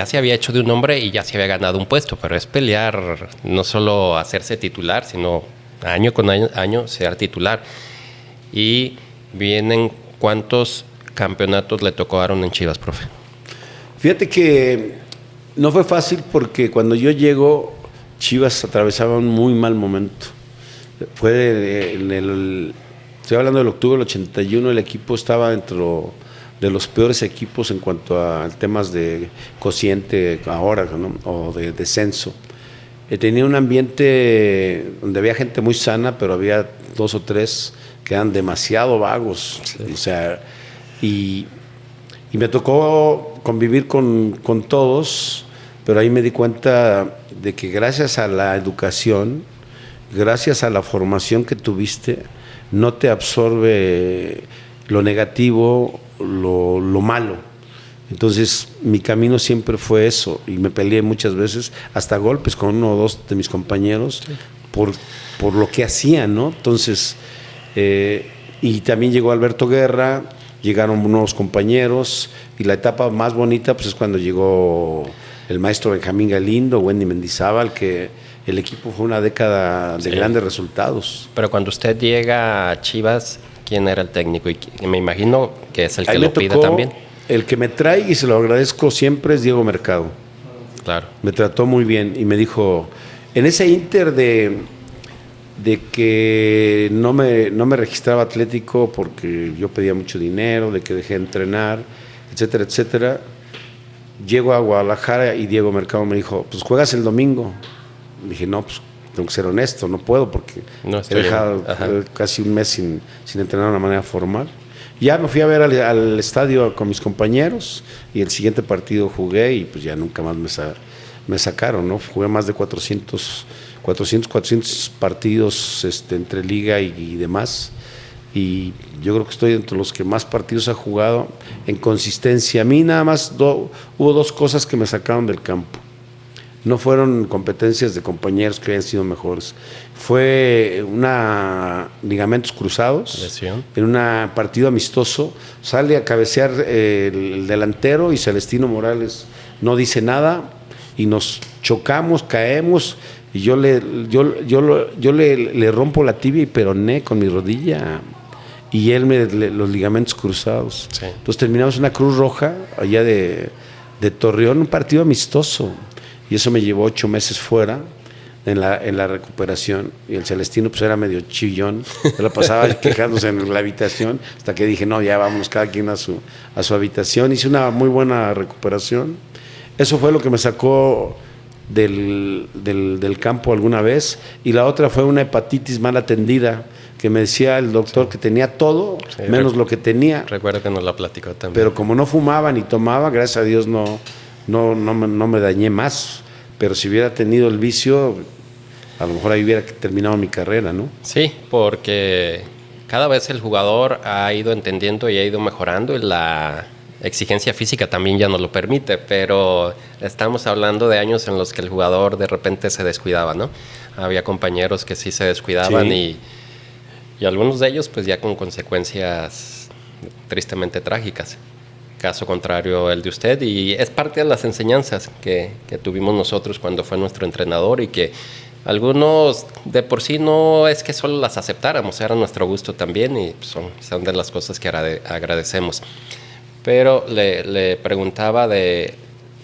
se había hecho de un nombre y ya se había ganado un puesto, pero es pelear, no solo hacerse titular, sino año con año ser titular. Y vienen, ¿cuántos campeonatos le tocaron en Chivas, profe? Fíjate que no fue fácil porque cuando yo llego, Chivas atravesaba un muy mal momento. Estoy hablando del octubre del 81, el equipo estaba dentro de los peores equipos en cuanto a temas de cociente ahora, ¿no? O de descenso. Tenía un ambiente donde había gente muy sana, pero había 2 o 3 que eran demasiado vagos. Sí. O sea, y me tocó convivir con todos, pero ahí me di cuenta de que gracias a la educación, gracias a la formación que tuviste, no te absorbe lo negativo, lo malo. Entonces mi camino siempre fue eso y me peleé muchas veces, hasta golpes con 1 o 2 de mis compañeros, sí, por lo que hacían, ¿no? Entonces, y también llegó Alberto Guerra, llegaron nuevos compañeros y la etapa más bonita pues es cuando llegó el maestro Benjamín Galindo, Wendy Mendizábal, que el equipo fue una década de grandes resultados. Pero cuando usted llega a Chivas, ¿quién era el técnico? Y me imagino que es el que lo pide también. El que me trae, y se lo agradezco siempre, es Diego Mercado. Claro. Me trató muy bien y me dijo, en ese inter de que no me registraba Atlético porque yo pedía mucho dinero, de que dejé de entrenar, etcétera, etcétera, llego a Guadalajara y Diego Mercado me dijo, pues juegas el domingo. Le dije, no, pues tengo que ser honesto, no puedo porque he dejado casi un mes sin entrenar de una manera formal. Ya me fui a ver al estadio con mis compañeros y el siguiente partido jugué y pues ya nunca más me sacaron, ¿no? Jugué más de 400 partidos entre liga y demás, y yo creo que estoy entre los que más partidos ha jugado en consistencia. A mí nada más hubo 2 cosas que me sacaron del campo. No fueron competencias de compañeros que hayan sido mejores. Fue ligamentos cruzados. Lesión. En un partido amistoso. Sale a cabecear el delantero y Celestino Morales no dice nada. y nos chocamos, caemos, y yo le rompo la tibia y peroné con mi rodilla, y él los ligamentos cruzados. Sí. Entonces terminamos una Cruz Roja allá de Torreón, un partido amistoso, y eso me llevó 8 meses fuera en la recuperación, y el Celestino pues era medio chillón, se la pasaba quejándose en la habitación, hasta que dije, no, ya vámonos cada quien a su habitación. Hice una muy buena recuperación. Eso fue lo que me sacó del campo alguna vez, y la otra fue una hepatitis mal atendida, que me decía el doctor que tenía todo, menos lo que tenía. Recuerdo que nos la platicó también. Pero como no fumaba ni tomaba, gracias a Dios no me dañé más. Pero si hubiera tenido el vicio, a lo mejor ahí hubiera terminado mi carrera, ¿no? Sí, porque cada vez el jugador ha ido entendiendo y ha ido mejorando, y la exigencia física también ya no lo permite, pero estamos hablando de años en los que el jugador de repente se descuidaba, ¿no? Había compañeros que sí se descuidaban, sí. y algunos de ellos pues ya con consecuencias tristemente trágicas. Caso contrario el de usted, y es parte de las enseñanzas que tuvimos nosotros cuando fue nuestro entrenador, y que algunos de por sí no es que solo las aceptáramos, era nuestro gusto también, y son de las cosas que agradecemos. Pero le preguntaba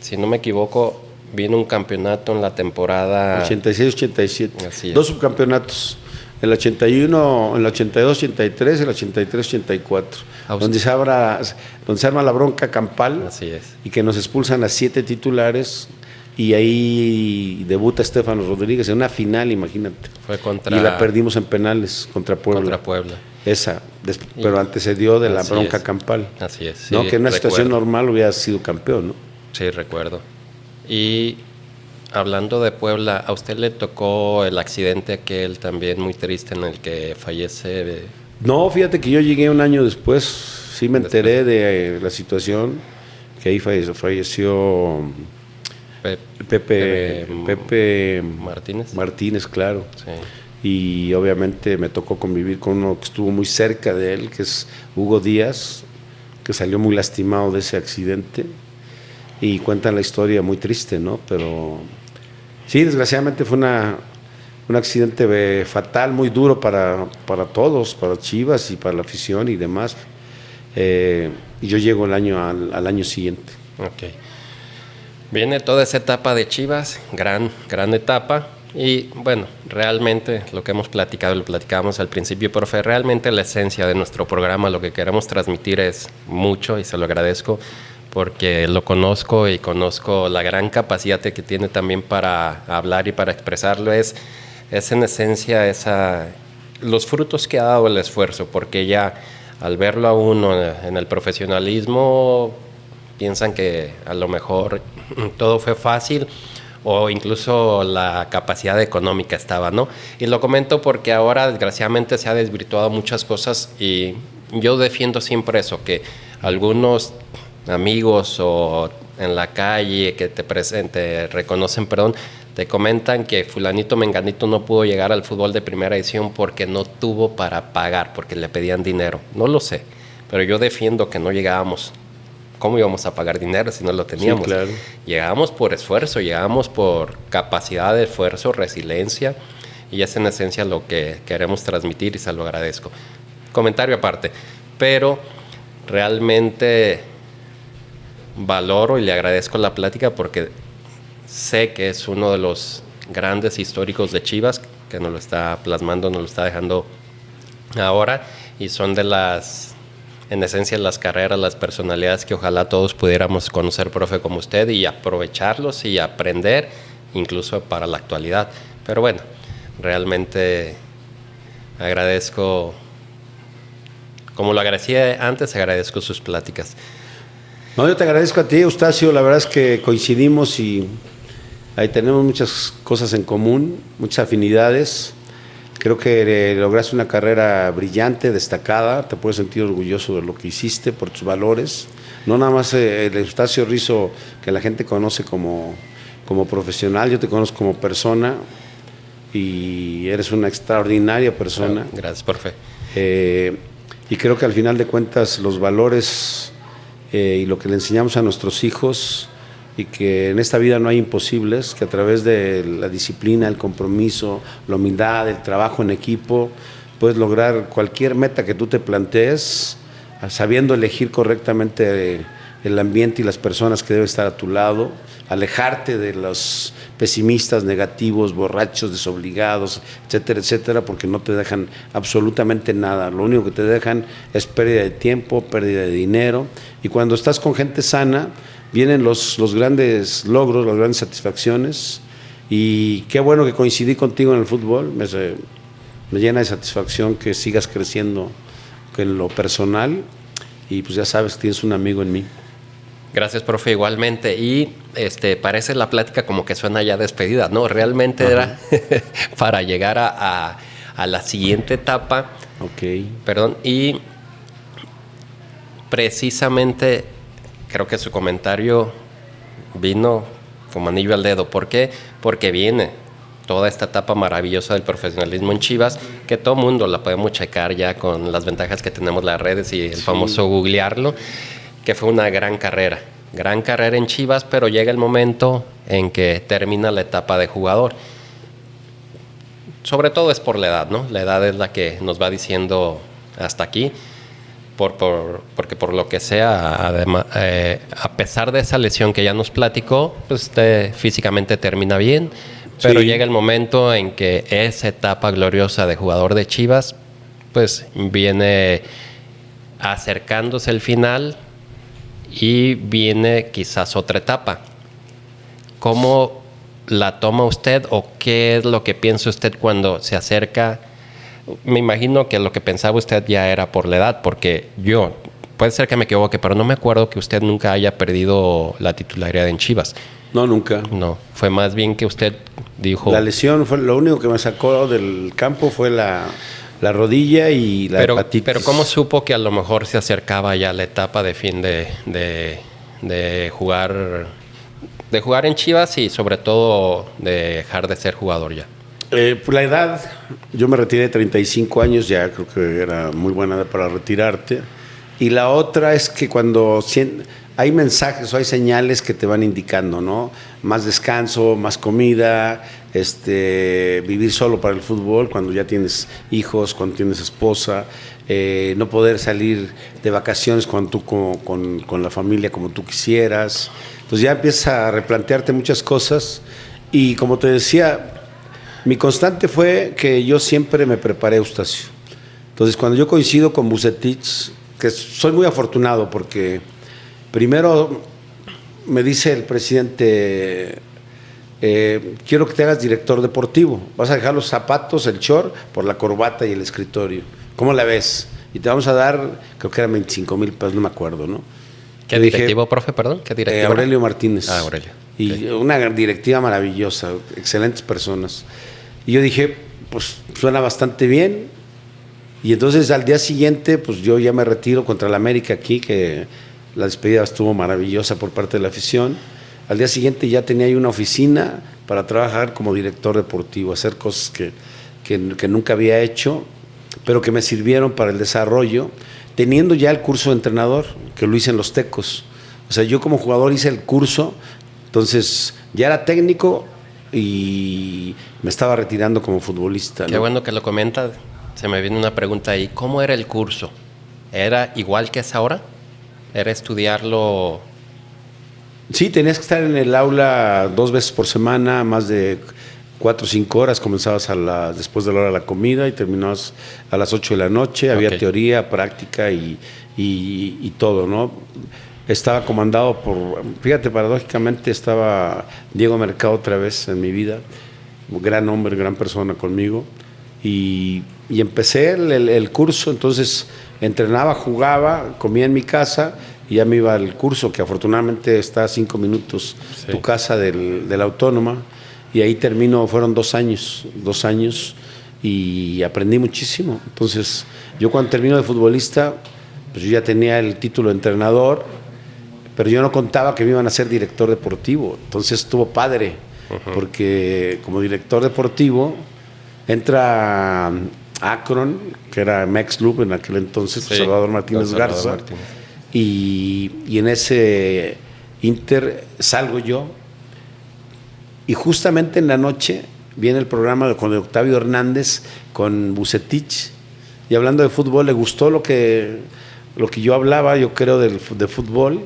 si no me equivoco, vino un campeonato en la temporada 86-87. Así es. 2 subcampeonatos. El 81, el 82-83, el 83-84. Donde se arma la bronca campal. Así es. Y que nos expulsan a 7 titulares. Y ahí debuta Estefano Rodríguez en una final, imagínate. Fue contra... Y la perdimos en penales contra Puebla. Contra Puebla. Esa, pero antecedió de la bronca campal. Así es. ¿No? Sí, Que en una situación recuerdo. normal hubiera sido campeón, ¿no? Sí, recuerdo. Y hablando de Puebla, ¿a usted le tocó el accidente aquel también muy triste en el que fallece? No, fíjate que yo llegué un año después, sí me enteré de la situación, que ahí falleció Pepe Martínez, claro. Sí. Y obviamente me tocó convivir con uno que estuvo muy cerca de él, que es Hugo Díaz, que salió muy lastimado de ese accidente, y cuentan la historia muy triste, ¿no? Pero sí, desgraciadamente fue un accidente fatal, muy duro para todos, para Chivas y para la afición y demás. Y yo llego al año siguiente. Ok. Viene toda esa etapa de Chivas, gran etapa. Y bueno, realmente lo que hemos platicado, lo platicábamos al principio, profe, realmente la esencia de nuestro programa, lo que queremos transmitir es mucho, y se lo agradezco porque lo conozco y conozco la gran capacidad que tiene también para hablar y para expresarlo. Es en esencia los frutos que ha dado el esfuerzo, porque ya al verlo a uno en el profesionalismo piensan que a lo mejor todo fue fácil, o incluso la capacidad económica estaba, ¿no? Y lo comento porque ahora desgraciadamente se ha desvirtuado muchas cosas, y yo defiendo siempre eso, que algunos amigos o en la calle que te reconocen, te comentan que fulanito menganito no pudo llegar al fútbol de primera edición porque no tuvo para pagar, porque le pedían dinero. No lo sé, pero yo defiendo que no llegábamos. ¿Cómo íbamos a pagar dinero si no lo teníamos? Sí, claro. Llegábamos por esfuerzo, llegábamos por capacidad de esfuerzo, resiliencia, y es en esencia lo que queremos transmitir, y se lo agradezco. Comentario aparte, pero realmente valoro y le agradezco la plática, porque sé que es uno de los grandes históricos de Chivas, que nos lo está plasmando, nos lo está dejando ahora, y son de en esencia las carreras, las personalidades que ojalá todos pudiéramos conocer, profe, como usted, y aprovecharlos y aprender, incluso para la actualidad. Pero bueno, realmente agradezco, como lo agradecía antes, agradezco sus pláticas. No, yo te agradezco a ti, Eustacio, la verdad es que coincidimos y ahí tenemos muchas cosas en común, muchas afinidades. Creo que lograste una carrera brillante, destacada, te puedes sentir orgulloso de lo que hiciste por tus valores. No nada más el Eustacio Rizzo que la gente conoce como profesional, yo te conozco como persona y eres una extraordinaria persona. Gracias, profe. Y creo que al final de cuentas los valores y lo que le enseñamos a nuestros hijos y que en esta vida no hay imposibles, que a través de la disciplina, el compromiso, la humildad, el trabajo en equipo, puedes lograr cualquier meta que tú te plantees, sabiendo elegir correctamente el ambiente y las personas que deben estar a tu lado, alejarte de los pesimistas, negativos, borrachos, desobligados, etcétera, etcétera, porque no te dejan absolutamente nada. Lo único que te dejan es pérdida de tiempo, pérdida de dinero, y cuando estás con gente sana, vienen los grandes logros, las grandes satisfacciones, y qué bueno que coincidí contigo en el fútbol. Me llena de satisfacción que sigas creciendo en lo personal, y pues ya sabes que tienes un amigo en mí. Gracias, profe, igualmente. Y parece la plática como que suena ya despedida, ¿no? Realmente era para llegar a la siguiente etapa. Ok. Perdón, y precisamente creo que su comentario vino como anillo al dedo. ¿Por qué? Porque viene toda esta etapa maravillosa del profesionalismo en Chivas, que todo mundo la podemos checar ya con las ventajas que tenemos las redes y el famoso googlearlo, que fue una gran carrera en Chivas, pero llega el momento en que termina la etapa de jugador. Sobre todo es por la edad, ¿no? La edad es la que nos va diciendo hasta aquí, porque por lo que sea, además, a pesar de esa lesión que ya nos platicó, pues usted físicamente termina bien, pero llega el momento en que esa etapa gloriosa de jugador de Chivas, pues viene acercándose el final y viene quizás otra etapa. ¿Cómo la toma usted o qué es lo que piensa usted cuando se acerca? Me imagino que lo que pensaba usted ya era por la edad, porque puede ser que me equivoque, pero no me acuerdo que usted nunca haya perdido la titularidad en Chivas. No, nunca. No, fue más bien que usted dijo... La lesión fue lo único que me sacó del campo, fue la rodilla y la hepatitis. Pero ¿cómo supo que a lo mejor se acercaba ya la etapa de fin de jugar en Chivas y sobre todo de dejar de ser jugador ya? Por la edad, yo me retiré de 35 años, ya creo que era muy buena edad para retirarte. Y la otra es que cuando hay mensajes o hay señales que te van indicando, ¿no? Más descanso, más comida, vivir solo para el fútbol cuando ya tienes hijos, cuando tienes esposa, no poder salir de vacaciones cuando tú con la familia como tú quisieras. Entonces ya empiezas a replantearte muchas cosas, y como te decía, mi constante fue que yo siempre me preparé, Eustacio. Entonces cuando yo coincido con Vucetich, que soy muy afortunado porque primero me dice el presidente, quiero que te hagas director deportivo, vas a dejar los zapatos, el short, por la corbata y el escritorio. ¿Cómo la ves? Y te vamos a dar, creo que eran 25,000 pesos, no me acuerdo, ¿no? ¿Qué directivo, profe, perdón? ¿Qué directivo? Aurelio Martínez. Ah, Aurelio. Y okay. Una directiva maravillosa, excelentes personas. Y yo dije, pues suena bastante bien. Y entonces al día siguiente, pues yo ya me retiro contra el América aquí, que la despedida estuvo maravillosa por parte de la afición. Al día siguiente ya tenía ahí una oficina para trabajar como director deportivo, hacer cosas que nunca había hecho, pero que me sirvieron para el desarrollo, teniendo ya el curso de entrenador, que lo hice en Los Tecos. O sea, yo como jugador hice el curso, entonces ya era técnico y me estaba retirando como futbolista, ¿no? Qué bueno que lo comenta. Se me viene una pregunta ahí. ¿Cómo era el curso? ¿Era igual que es ahora? ¿Era estudiarlo? Sí, tenías que estar en el aula 2 veces por semana, más de 4 o 5 horas. Comenzabas después de la hora de la comida y terminabas a las 8 de la noche. Había teoría, práctica y todo, ¿no? Estaba comandado fíjate, paradójicamente estaba Diego Mercado otra vez en mi vida. Un gran hombre, gran persona conmigo. Y empecé el curso, entonces entrenaba, jugaba, comía en mi casa y ya me iba al curso, que afortunadamente está a 5 minutos tu casa de la Autónoma, y ahí fueron 2 años y aprendí muchísimo. Entonces yo cuando termino de futbolista, pues yo ya tenía el título de entrenador, pero yo no contaba que me iban a ser director deportivo. Entonces estuvo padre, porque como director deportivo entra Akron, que era Mex Club en aquel entonces, Salvador Martínez Garza, y Inter, salgo yo, y justamente en la noche viene el programa con Octavio Hernández, con Vucetich, y hablando de fútbol, le gustó lo que yo hablaba, yo creo, de fútbol,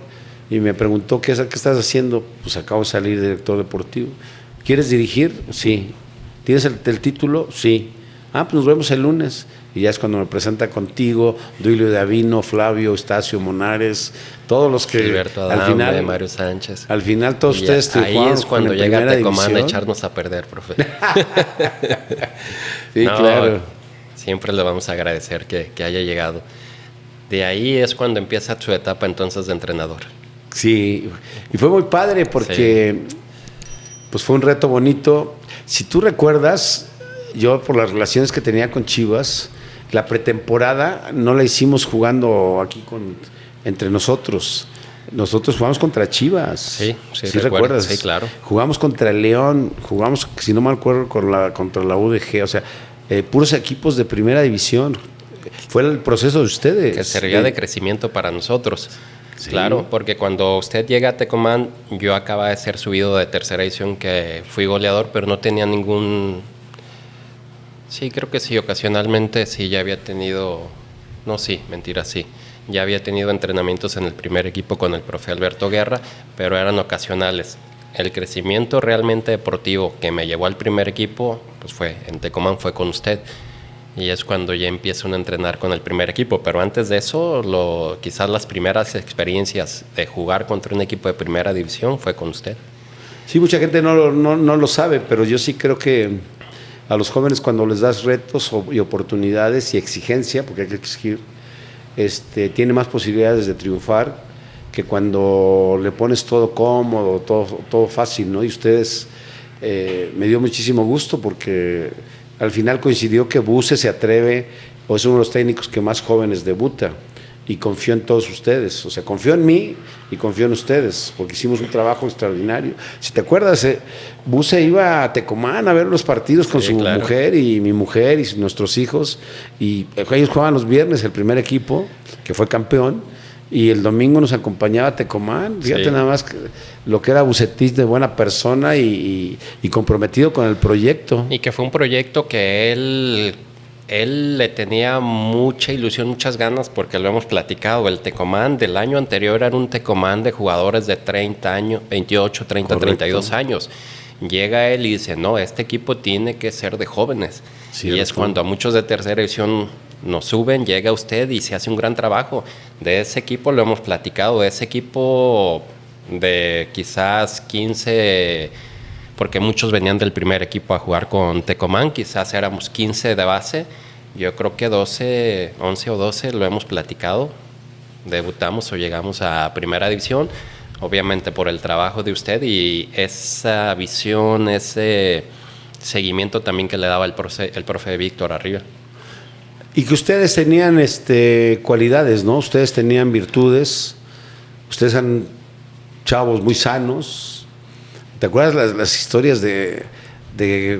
y me preguntó, ¿qué estás haciendo? Pues acabo de salir director deportivo. ¿Quieres dirigir? Sí. ¿Tienes el título? Sí. Pues nos vemos el lunes. Y ya es cuando me presenta contigo, Duilio de Avino, Flavio, Estacio Monares, todos los que Gilberto Adame, al final, Mario Sánchez. Al final todos ustedes ahí es cuando llega Tecomán a echarnos a perder, profe. Sí, no, claro. Siempre le vamos a agradecer que haya llegado. De ahí es cuando empieza su etapa entonces de entrenador. Sí, y fue muy padre porque pues fue un reto bonito. Si tú recuerdas, yo por las relaciones que tenía con Chivas, la pretemporada no la hicimos jugando aquí entre nosotros. Nosotros jugamos contra Chivas. Sí recuerdas. Sí, claro. Jugamos contra el León, jugamos, si no me acuerdo, contra la UDG, o sea, puros equipos de primera división. Fue el proceso de ustedes. Que servía de crecimiento para nosotros. Sí. Claro, porque cuando usted llega a Tecomán, yo acababa de ser subido de tercera división, que fui goleador, pero no tenía ningún... Sí, creo que sí, ocasionalmente sí, ya había tenido... No, sí, mentira, sí. Ya había tenido entrenamientos en el primer equipo con el profe Alberto Guerra, pero eran ocasionales. El crecimiento realmente deportivo que me llevó al primer equipo, pues fue en Tecomán, fue con usted. Y es cuando ya empiezo a entrenar con el primer equipo. Pero antes de eso, quizás las primeras experiencias de jugar contra un equipo de primera división fue con usted. Sí, mucha gente no lo sabe, pero yo sí creo que a los jóvenes cuando les das retos y oportunidades y exigencia, porque hay que exigir, tiene más posibilidades de triunfar que cuando le pones todo cómodo, todo fácil, ¿no? Y ustedes, me dio muchísimo gusto porque al final coincidió que Buce se atreve, o es uno de los técnicos que más jóvenes debuta, y confío en todos ustedes, o sea, confío en mí y confío en ustedes, porque hicimos un trabajo extraordinario. Si te acuerdas, Buce iba a Tecomán a ver los partidos con su mujer y mi mujer y nuestros hijos, y ellos jugaban los viernes, el primer equipo, que fue campeón, y el domingo nos acompañaba a Tecomán. Fíjate nada más lo que era Vucetich, de buena persona y comprometido con el proyecto. Y que fue un proyecto que él le tenía mucha ilusión, muchas ganas, porque lo hemos platicado. El Tecomán del año anterior era un Tecomán de jugadores de 30 años, 28, 30, correcto, 32 años. Llega él y dice, no, este equipo tiene que ser de jóvenes. Cierto. Y es cuando a muchos de tercera división nos suben, llega usted y se hace un gran trabajo. De ese equipo lo hemos platicado, de ese equipo de quizás 15... porque muchos venían del primer equipo a jugar con Tecomán, quizás éramos 15 de base, yo creo que 11 o 12 lo hemos platicado, debutamos o llegamos a primera división, obviamente por el trabajo de usted y esa visión, ese seguimiento también que le daba el profe Víctor arriba. Y que ustedes tenían cualidades, ¿no? Ustedes tenían virtudes, ustedes eran chavos muy sanos. ¿Te acuerdas las historias de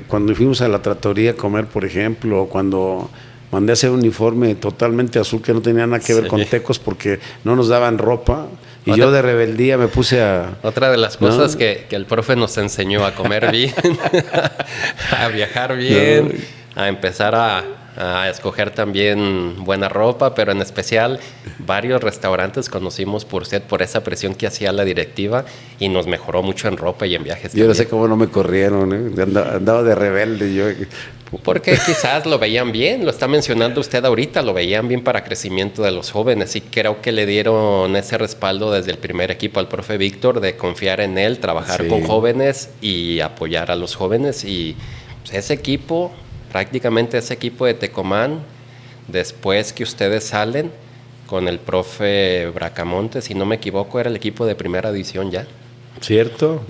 cuando fuimos a la tratoría a comer, por ejemplo, o cuando mandé a hacer un uniforme totalmente azul que no tenía nada que ver con Tecos porque no nos daban ropa? Y yo de rebeldía me puse a... Otra de las cosas que el profe nos enseñó a comer bien, a viajar bien, a empezar a escoger también buena ropa, pero en especial varios restaurantes conocimos por usted, por esa presión que hacía la directiva y nos mejoró mucho en ropa y en viajes. Yo no sé cómo no me corrieron, andaba de rebelde yo. Porque quizás lo veían bien, lo está mencionando usted ahorita, lo veían bien para crecimiento de los jóvenes y creo que le dieron ese respaldo desde el primer equipo al profe Víctor de confiar en él, trabajar con jóvenes y apoyar a los jóvenes y pues, ese equipo... Prácticamente ese equipo de Tecomán, después que ustedes salen con el profe Bracamonte, si no me equivoco, era el equipo de primera división ya. Cierto.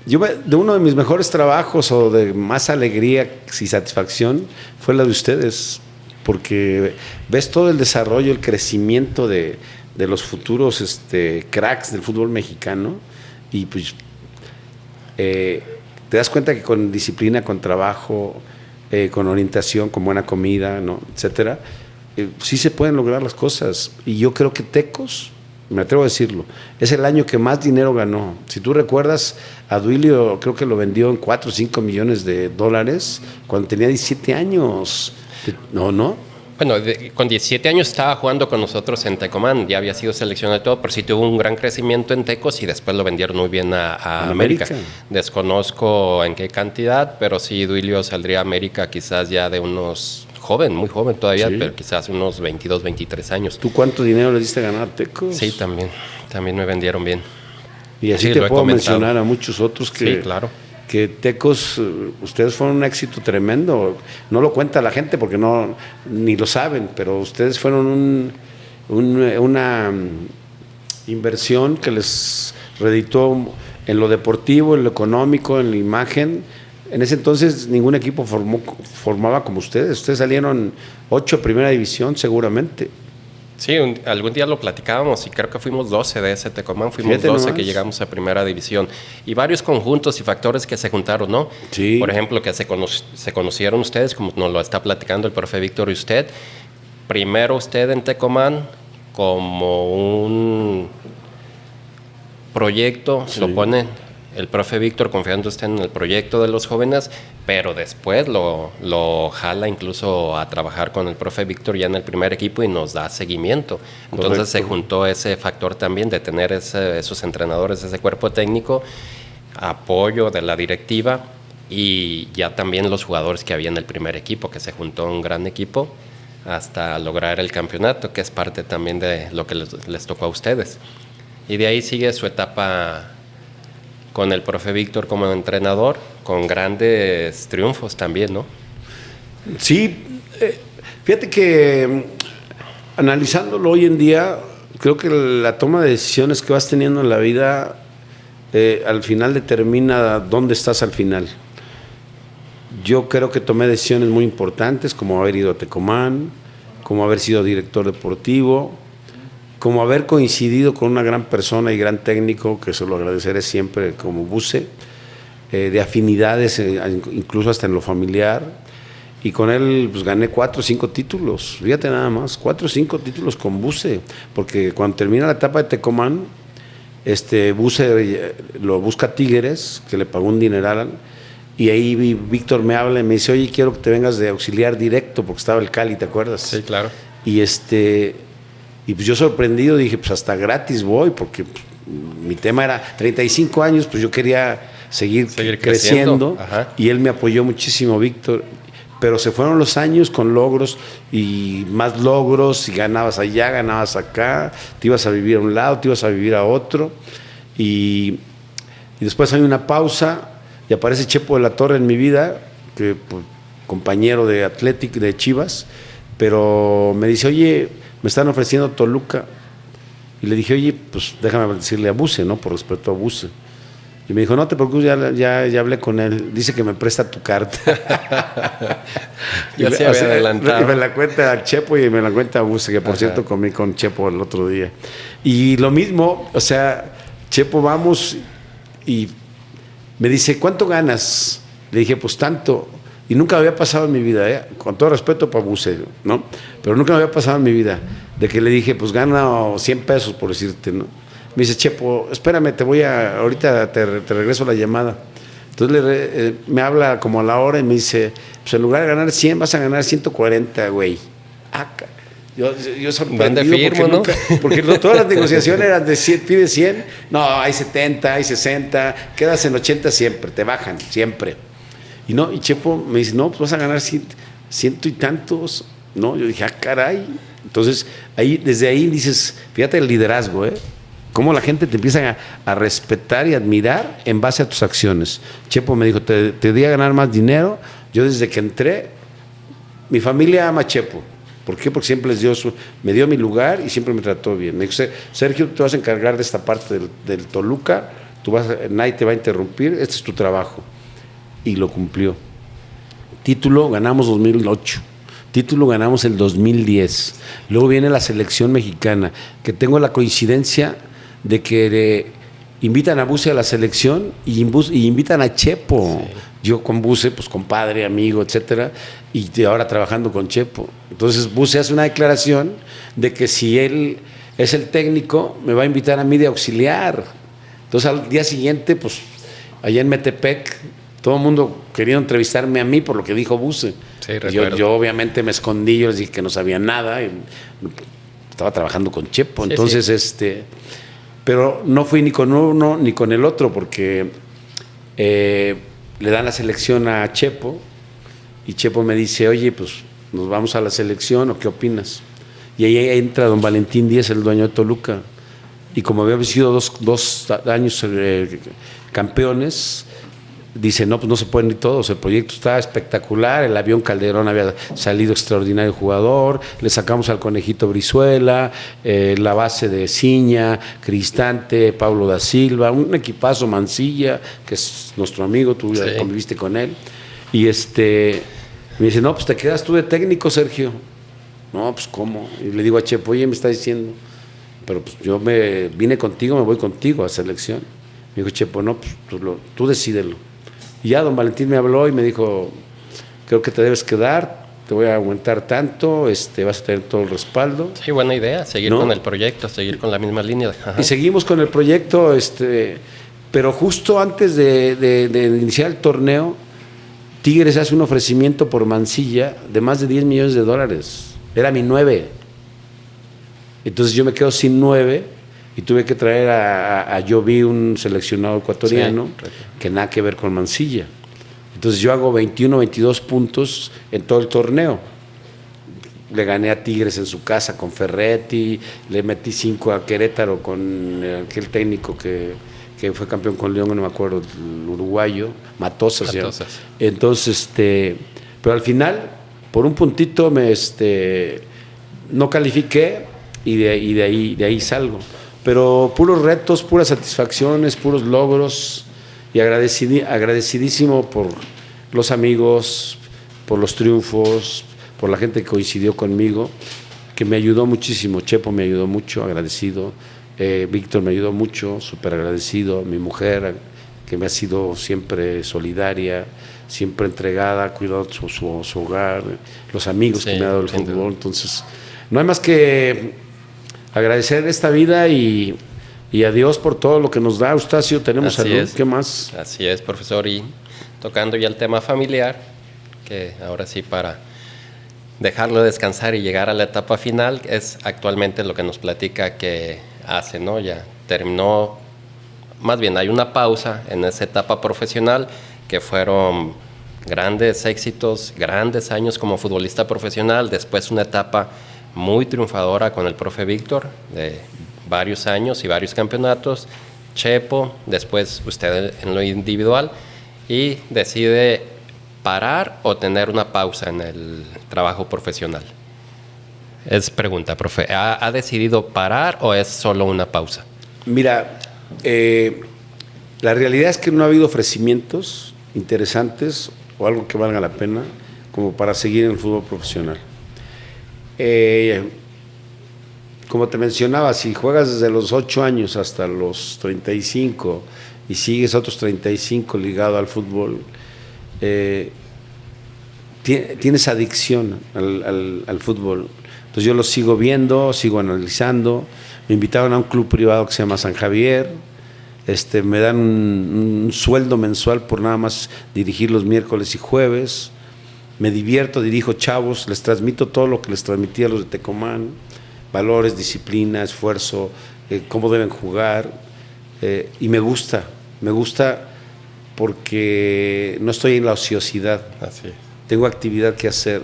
Yo de uno de mis mejores trabajos o de más alegría y satisfacción fue la de ustedes, porque ves todo el desarrollo, el crecimiento de los futuros cracks del fútbol mexicano y pues te das cuenta que con disciplina, con trabajo... con orientación, con buena comida, ¿no? Etcétera, sí se pueden lograr las cosas. Y yo creo que Tecos me atrevo a decirlo, es el año que más dinero ganó. Si tú recuerdas, a Duilio creo que lo vendió en 4 o 5 millones de dólares cuando tenía 17 años. ¿No? Bueno, con 17 años estaba jugando con nosotros en Tecomán, ya había sido seleccionado y todo, pero sí tuvo un gran crecimiento en Tecos y después lo vendieron muy bien a América. Desconozco en qué cantidad, pero sí, Duilio saldría a América quizás ya de unos muy joven todavía, sí, pero quizás unos 22, 23 años. ¿Tú cuánto dinero le diste a ganar a Tecos? Sí, también me vendieron bien. Y así sí, te puedo mencionar a muchos otros que... Sí, claro. Que Tecos, ustedes fueron un éxito tremendo. No lo cuenta la gente porque ni lo saben, pero ustedes fueron una inversión que les reditó en lo deportivo, en lo económico, en la imagen. En ese entonces ningún equipo formaba como ustedes. Ustedes salieron 8 primera división seguramente. Sí, algún día lo platicábamos y creo que fuimos 12 de ese Tecomán, fuimos 12 que llegamos a primera división. Y varios conjuntos y factores que se juntaron, ¿no? Sí. Por ejemplo, que se conocieron ustedes, como nos lo está platicando el profe Víctor y usted. Primero usted en Tecomán como un proyecto, sí, lo ponen el profe Víctor confiando usted en el proyecto de los jóvenes, pero después lo jala incluso a trabajar con el profe Víctor ya en el primer equipo y nos da seguimiento. Entonces correcto, se juntó ese factor también de tener esos entrenadores, ese cuerpo técnico, apoyo de la directiva y ya también los jugadores que había en el primer equipo, que se juntó un gran equipo hasta lograr el campeonato, que es parte también de lo que les tocó a ustedes. Y de ahí sigue su etapa con el profe Víctor como entrenador, con grandes triunfos también, ¿no? Sí, fíjate que analizándolo hoy en día, creo que la toma de decisiones que vas teniendo en la vida al final determina dónde estás al final. Yo creo que tomé decisiones muy importantes, como haber ido a Tecomán, como haber sido director deportivo, como haber coincidido con una gran persona y gran técnico, que se lo agradeceré siempre, como Buse, de afinidades, incluso hasta en lo familiar, y con él pues gané 4 o 5 títulos, fíjate nada más, 4 o 5 títulos con Buse, porque cuando termina la etapa de Tecomán, Buse lo busca a Tigres, que le pagó un dineral, y ahí Víctor me habla y me dice, oye, quiero que te vengas de auxiliar directo, porque estaba el Cali, ¿te acuerdas? Sí, claro. Y pues yo sorprendido dije, pues hasta gratis voy, porque pues, mi tema era 35 años, pues yo quería seguir creciendo. Y él me apoyó muchísimo, Víctor. Pero se fueron los años con logros y más logros, y ganabas allá, ganabas acá, te ibas a vivir a un lado, te ibas a vivir a otro. Y después hay una pausa y aparece Chepo de la Torre en mi vida, que pues, compañero de Athletic, de Chivas, pero me dice, oye, me están ofreciendo Toluca. Y le dije, oye, pues déjame decirle a Buse, ¿no? Por respeto a Buse. Y me dijo, no te preocupes, ya hablé con él. Dice que me presta tu carta. Yo sí había adelantado. Y me la cuenta a Chepo y me la cuenta a Buse, que por cierto comí con Chepo el otro día. Y lo mismo, o sea, Chepo, vamos, y me dice, ¿cuánto ganas? Le dije, pues tanto. Y nunca había pasado en mi vida, con todo respeto para Buse, ¿no? Pero nunca me había pasado en mi vida, de que le dije, pues gano 100 pesos, por decirte, ¿no? Me dice, Chepo, espérame, ahorita te regreso la llamada. Entonces me habla como a la hora y me dice, pues en lugar de ganar 100, vas a ganar 140, güey. Yo sorprendido firmo, ¿no? Porque todas las negociaciones eran de 100, pide 100, no, hay 70, hay 60, quedas en 80 siempre, te bajan, siempre. Y Chepo me dice, no, pues vas a ganar 100 y tantos. No, yo dije, caray. Entonces, desde ahí dices, fíjate el liderazgo, cómo la gente te empieza a respetar y admirar en base a tus acciones. Chepo me dijo, te di a ganar más dinero. Yo desde que entré, mi familia ama a Chepo. ¿Por qué? Porque siempre me dio mi lugar y siempre me trató bien. Me dijo, Sergio, tú te vas a encargar de esta parte del Toluca, nadie te va a interrumpir, este es tu trabajo. Y lo cumplió. Título ganamos 2008, título ganamos el 2010, luego viene la selección mexicana, que tengo la coincidencia de que invitan a Buse a la selección y invitan a Chepo. Sí. Yo con Buse, pues compadre, amigo, etcétera, y ahora trabajando con Chepo. Entonces Buse hace una declaración de que si él es el técnico, me va a invitar a mí de auxiliar. Entonces al día siguiente, pues allá en Metepec, todo el mundo quería entrevistarme a mí por lo que dijo Buse. Sí, Yo obviamente me escondí, yo les dije que no sabía nada, y estaba trabajando con Chepo, Sí, entonces sí. pero no fui ni con uno ni con el otro, porque le dan la selección a Chepo, y Chepo me dice, oye, pues nos vamos a la selección, ¿o qué opinas? Y ahí entra don Valentín Díez, el dueño de Toluca, y como habíamos sido dos años campeones, dice, no, pues no se pueden ir todos, el proyecto está espectacular, el avión Calderón había salido extraordinario jugador, le sacamos al Conejito Brizuela, la base de Ciña, Cristante, Pablo da Silva, un equipazo, Mancilla, que es nuestro amigo, tú ya conviviste con él, y me dice, no, pues te quedas tú de técnico, Sergio. No, pues ¿cómo? Y le digo a Chepo, oye, me está diciendo, pero pues yo me vine contigo, me voy contigo a selección. Me dijo Chepo, no, pues tú decídelo. Y ya don Valentín me habló y me dijo, creo que te debes quedar, te voy a aumentar tanto, vas a tener todo el respaldo. Sí, buena idea, seguir ¿no? con el proyecto, seguir con la misma línea. Ajá. Y seguimos con el proyecto, pero justo antes de iniciar el torneo, Tigres hace un ofrecimiento por Mancilla de más de $10 millones. Era mi 9. Entonces yo me quedo sin 9 y tuve que traer yo vi un seleccionado ecuatoriano que nada que ver con Mancilla. Entonces yo hago 21, 22 puntos en todo el torneo. Le gané a Tigres en su casa con Ferretti, le metí 5 a Querétaro con aquel técnico que fue campeón con León, no me acuerdo, el uruguayo, Matosas. Entonces, pero al final, por un puntito no califiqué y de ahí salgo. Pero puros retos, puras satisfacciones, puros logros, y agradecidísimo por los amigos, por los triunfos, por la gente que coincidió conmigo, que me ayudó muchísimo. Chepo me ayudó mucho, agradecido. Víctor me ayudó mucho, súper agradecido. Mi mujer, que me ha sido siempre solidaria, siempre entregada, cuidado su hogar, los amigos que me ha dado el fútbol. Entonces, no hay más que agradecer esta vida y a Dios por todo lo que nos da. Eustacio, tenemos salud. ¿Qué más? Así es, profesor. Y tocando ya el tema familiar, que ahora sí, para dejarlo descansar y llegar a la etapa final, es actualmente lo que nos platica que hace, ¿no? Ya terminó, más bien hay una pausa en esa etapa profesional, que fueron grandes éxitos, grandes años como futbolista profesional, después una etapa muy triunfadora con el profe Víctor, de varios años y varios campeonatos, Chepo, después usted en lo individual, y decide parar o tener una pausa en el trabajo profesional. Es pregunta, profe, ¿ha decidido parar o es solo una pausa? Mira, la realidad es que no ha habido ofrecimientos interesantes o algo que valga la pena como para seguir en el fútbol profesional. Como te mencionaba, si juegas desde los 8 años hasta los 35 y sigues otros 35 ligado al fútbol, tienes adicción al fútbol. Entonces yo lo sigo viendo, sigo analizando. Me invitaron a un club privado que se llama San Javier. Me dan un sueldo mensual por nada más dirigir los miércoles y jueves. Me divierto, dirijo chavos, les transmito todo lo que les transmití a los de Tecomán: valores, disciplina, esfuerzo, cómo deben jugar, y me gusta porque no estoy en la ociosidad. Así es. Tengo actividad que hacer,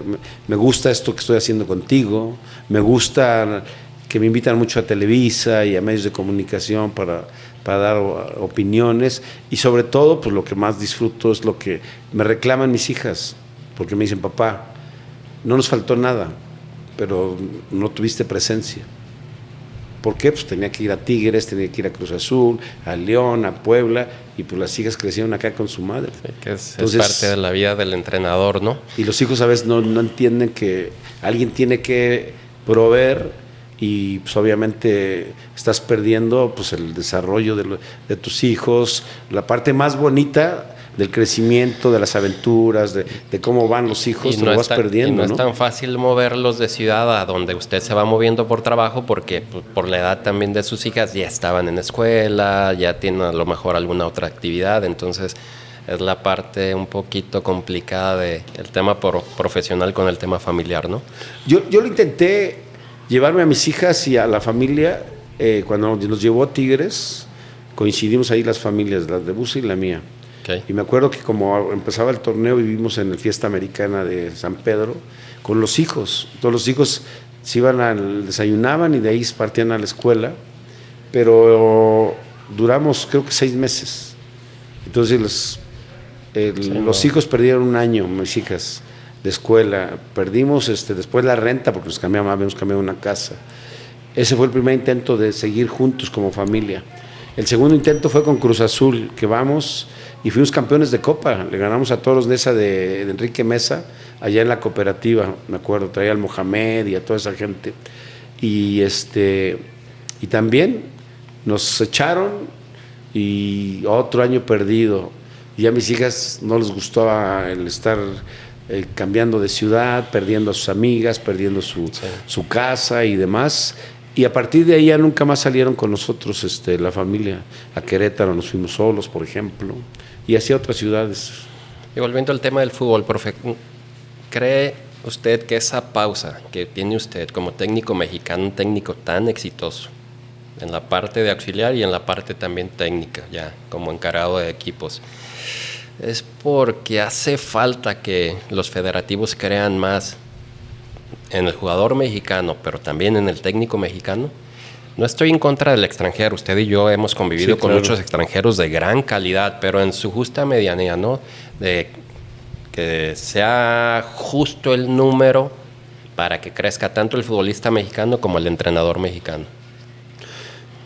me gusta esto que estoy haciendo contigo, me gusta que me invitan mucho a Televisa y a medios de comunicación para dar opiniones, y sobre todo pues lo que más disfruto es lo que me reclaman mis hijas, porque me dicen: papá, no nos faltó nada, pero no tuviste presencia. ¿Por qué? Pues tenía que ir a Tigres, tenía que ir a Cruz Azul, a León, a Puebla, y pues las hijas crecieron acá con su madre. Sí, que entonces, es parte de la vida del entrenador, ¿no? Y los hijos a veces no entienden que alguien tiene que proveer, y pues obviamente estás perdiendo pues el desarrollo de tus hijos. La parte más bonita del crecimiento, de las aventuras, de cómo van los hijos, te lo vas perdiendo, y no ¿no? es tan fácil moverlos de ciudad a donde usted se va moviendo por trabajo, porque pues, por la edad también de sus hijas ya estaban en escuela, ya tienen a lo mejor alguna otra actividad, entonces es la parte un poquito complicada del tema profesional con el tema familiar, ¿no? Yo lo intenté llevarme a mis hijas y a la familia cuando nos llevó Tigres, coincidimos ahí las familias, la de Busa y la mía. Okay. Y me acuerdo que como empezaba el torneo, vivimos en la fiesta americana de San Pedro con los hijos. Todos los hijos se iban desayunaban y de ahí partían a la escuela, pero duramos creo que 6 meses. Entonces los hijos perdieron un año, mis hijas, de escuela. Perdimos después la renta porque habíamos cambiado una casa. Ese fue el primer intento de seguir juntos como familia. El segundo intento fue con Cruz Azul, que vamos y fuimos campeones de Copa. Le ganamos a Toros Neza de Enrique Mesa, allá en la cooperativa, me acuerdo, traía al Mohamed y a toda esa gente. Y también nos echaron y otro año perdido. Y a mis hijas no les gustaba el estar cambiando de ciudad, perdiendo a sus amigas, perdiendo su casa y demás. Y a partir de ahí ya nunca más salieron con nosotros la familia. A Querétaro nos fuimos solos, por ejemplo, y hacia otras ciudades. Y volviendo al tema del fútbol, profe, ¿cree usted que esa pausa que tiene usted como técnico mexicano, un técnico tan exitoso, en la parte de auxiliar y en la parte también técnica, ya como encargado de equipos, es porque hace falta que los federativos crean más en el jugador mexicano, pero también en el técnico mexicano? No estoy en contra del extranjero, usted y yo hemos convivido con muchos extranjeros de gran calidad, pero en su justa medianía, ¿no? De que sea justo el número para que crezca tanto el futbolista mexicano como el entrenador mexicano.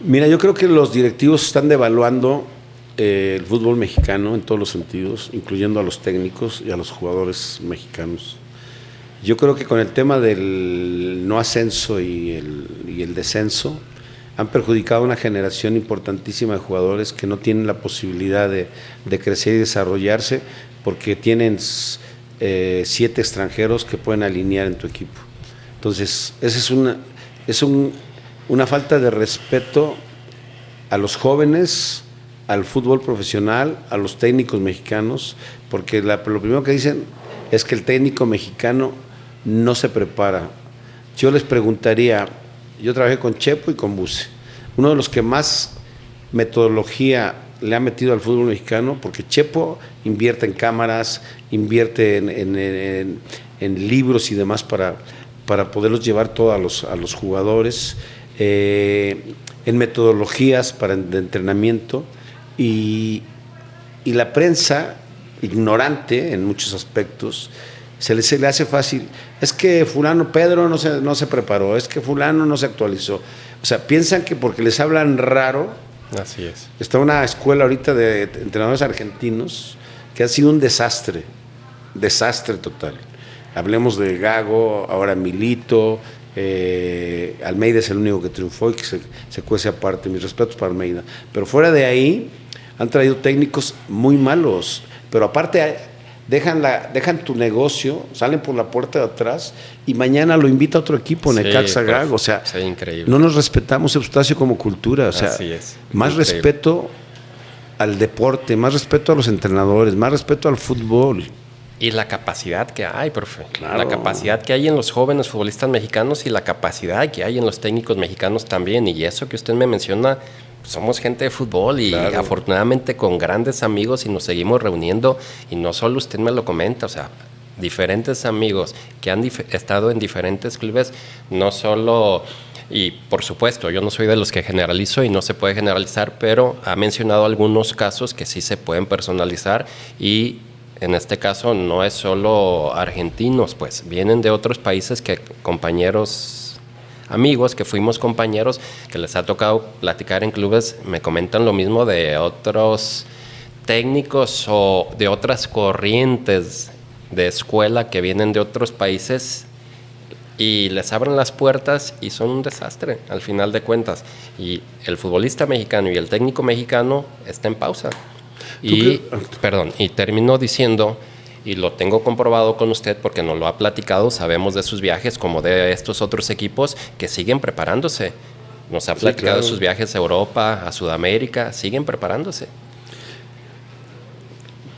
Mira, yo creo que los directivos están devaluando el fútbol mexicano en todos los sentidos, incluyendo a los técnicos y a los jugadores mexicanos. Yo creo que con el tema del no ascenso y el descenso han perjudicado a una generación importantísima de jugadores que no tienen la posibilidad de crecer y desarrollarse porque tienen 7 extranjeros que pueden alinear en tu equipo. Entonces, esa es una falta de respeto a los jóvenes, al fútbol profesional, a los técnicos mexicanos, porque lo primero que dicen es que el técnico mexicano no se prepara. Yo les preguntaría, yo trabajé con Chepo y con Buse, uno de los que más metodología le ha metido al fútbol mexicano, porque Chepo invierte en cámaras, invierte en libros y demás para poderlos llevar todos a los jugadores, en metodologías de entrenamiento, y la prensa, ignorante en muchos aspectos, se le hace fácil. Es que fulano Pedro no se preparó, es que fulano no se actualizó. O sea, piensan que porque les hablan raro. Así es. Está una escuela ahorita de entrenadores argentinos que ha sido un desastre total. Hablemos de Gago, ahora Milito, Almeida es el único que triunfó y que se cuece aparte. Mis respetos para Almeida. Pero fuera de ahí han traído técnicos muy malos, pero aparte dejan tu negocio, salen por la puerta de atrás y mañana lo invita a otro equipo, Necaxa, Gago. O sea, increíble. No nos respetamos, Eustacio, como cultura. O sea, así es. Más increíble. Respeto al deporte, más respeto a los entrenadores, más respeto al fútbol. Y la capacidad que hay, profe. Claro. La capacidad que hay en los jóvenes futbolistas mexicanos y la capacidad que hay en los técnicos mexicanos también. Y eso que usted me menciona, somos gente de fútbol y claro, afortunadamente con grandes amigos y nos seguimos reuniendo. Y no solo usted me lo comenta, o sea, diferentes amigos que han estado en diferentes clubes, no solo... Y por supuesto, yo no soy de los que generalizo y no se puede generalizar, pero ha mencionado algunos casos que sí se pueden personalizar y en este caso no es solo argentinos, pues vienen de otros países que compañeros, amigos que fuimos compañeros, que les ha tocado platicar en clubes, me comentan lo mismo de otros técnicos o de otras corrientes de escuela que vienen de otros países y les abren las puertas y son un desastre al final de cuentas. Y el futbolista mexicano y el técnico mexicano está en pausa. Y termino diciendo, y lo tengo comprobado con usted porque nos lo ha platicado, sabemos de sus viajes como de estos otros equipos que siguen preparándose. Nos ha platicado de sus viajes a Europa, a Sudamérica, siguen preparándose.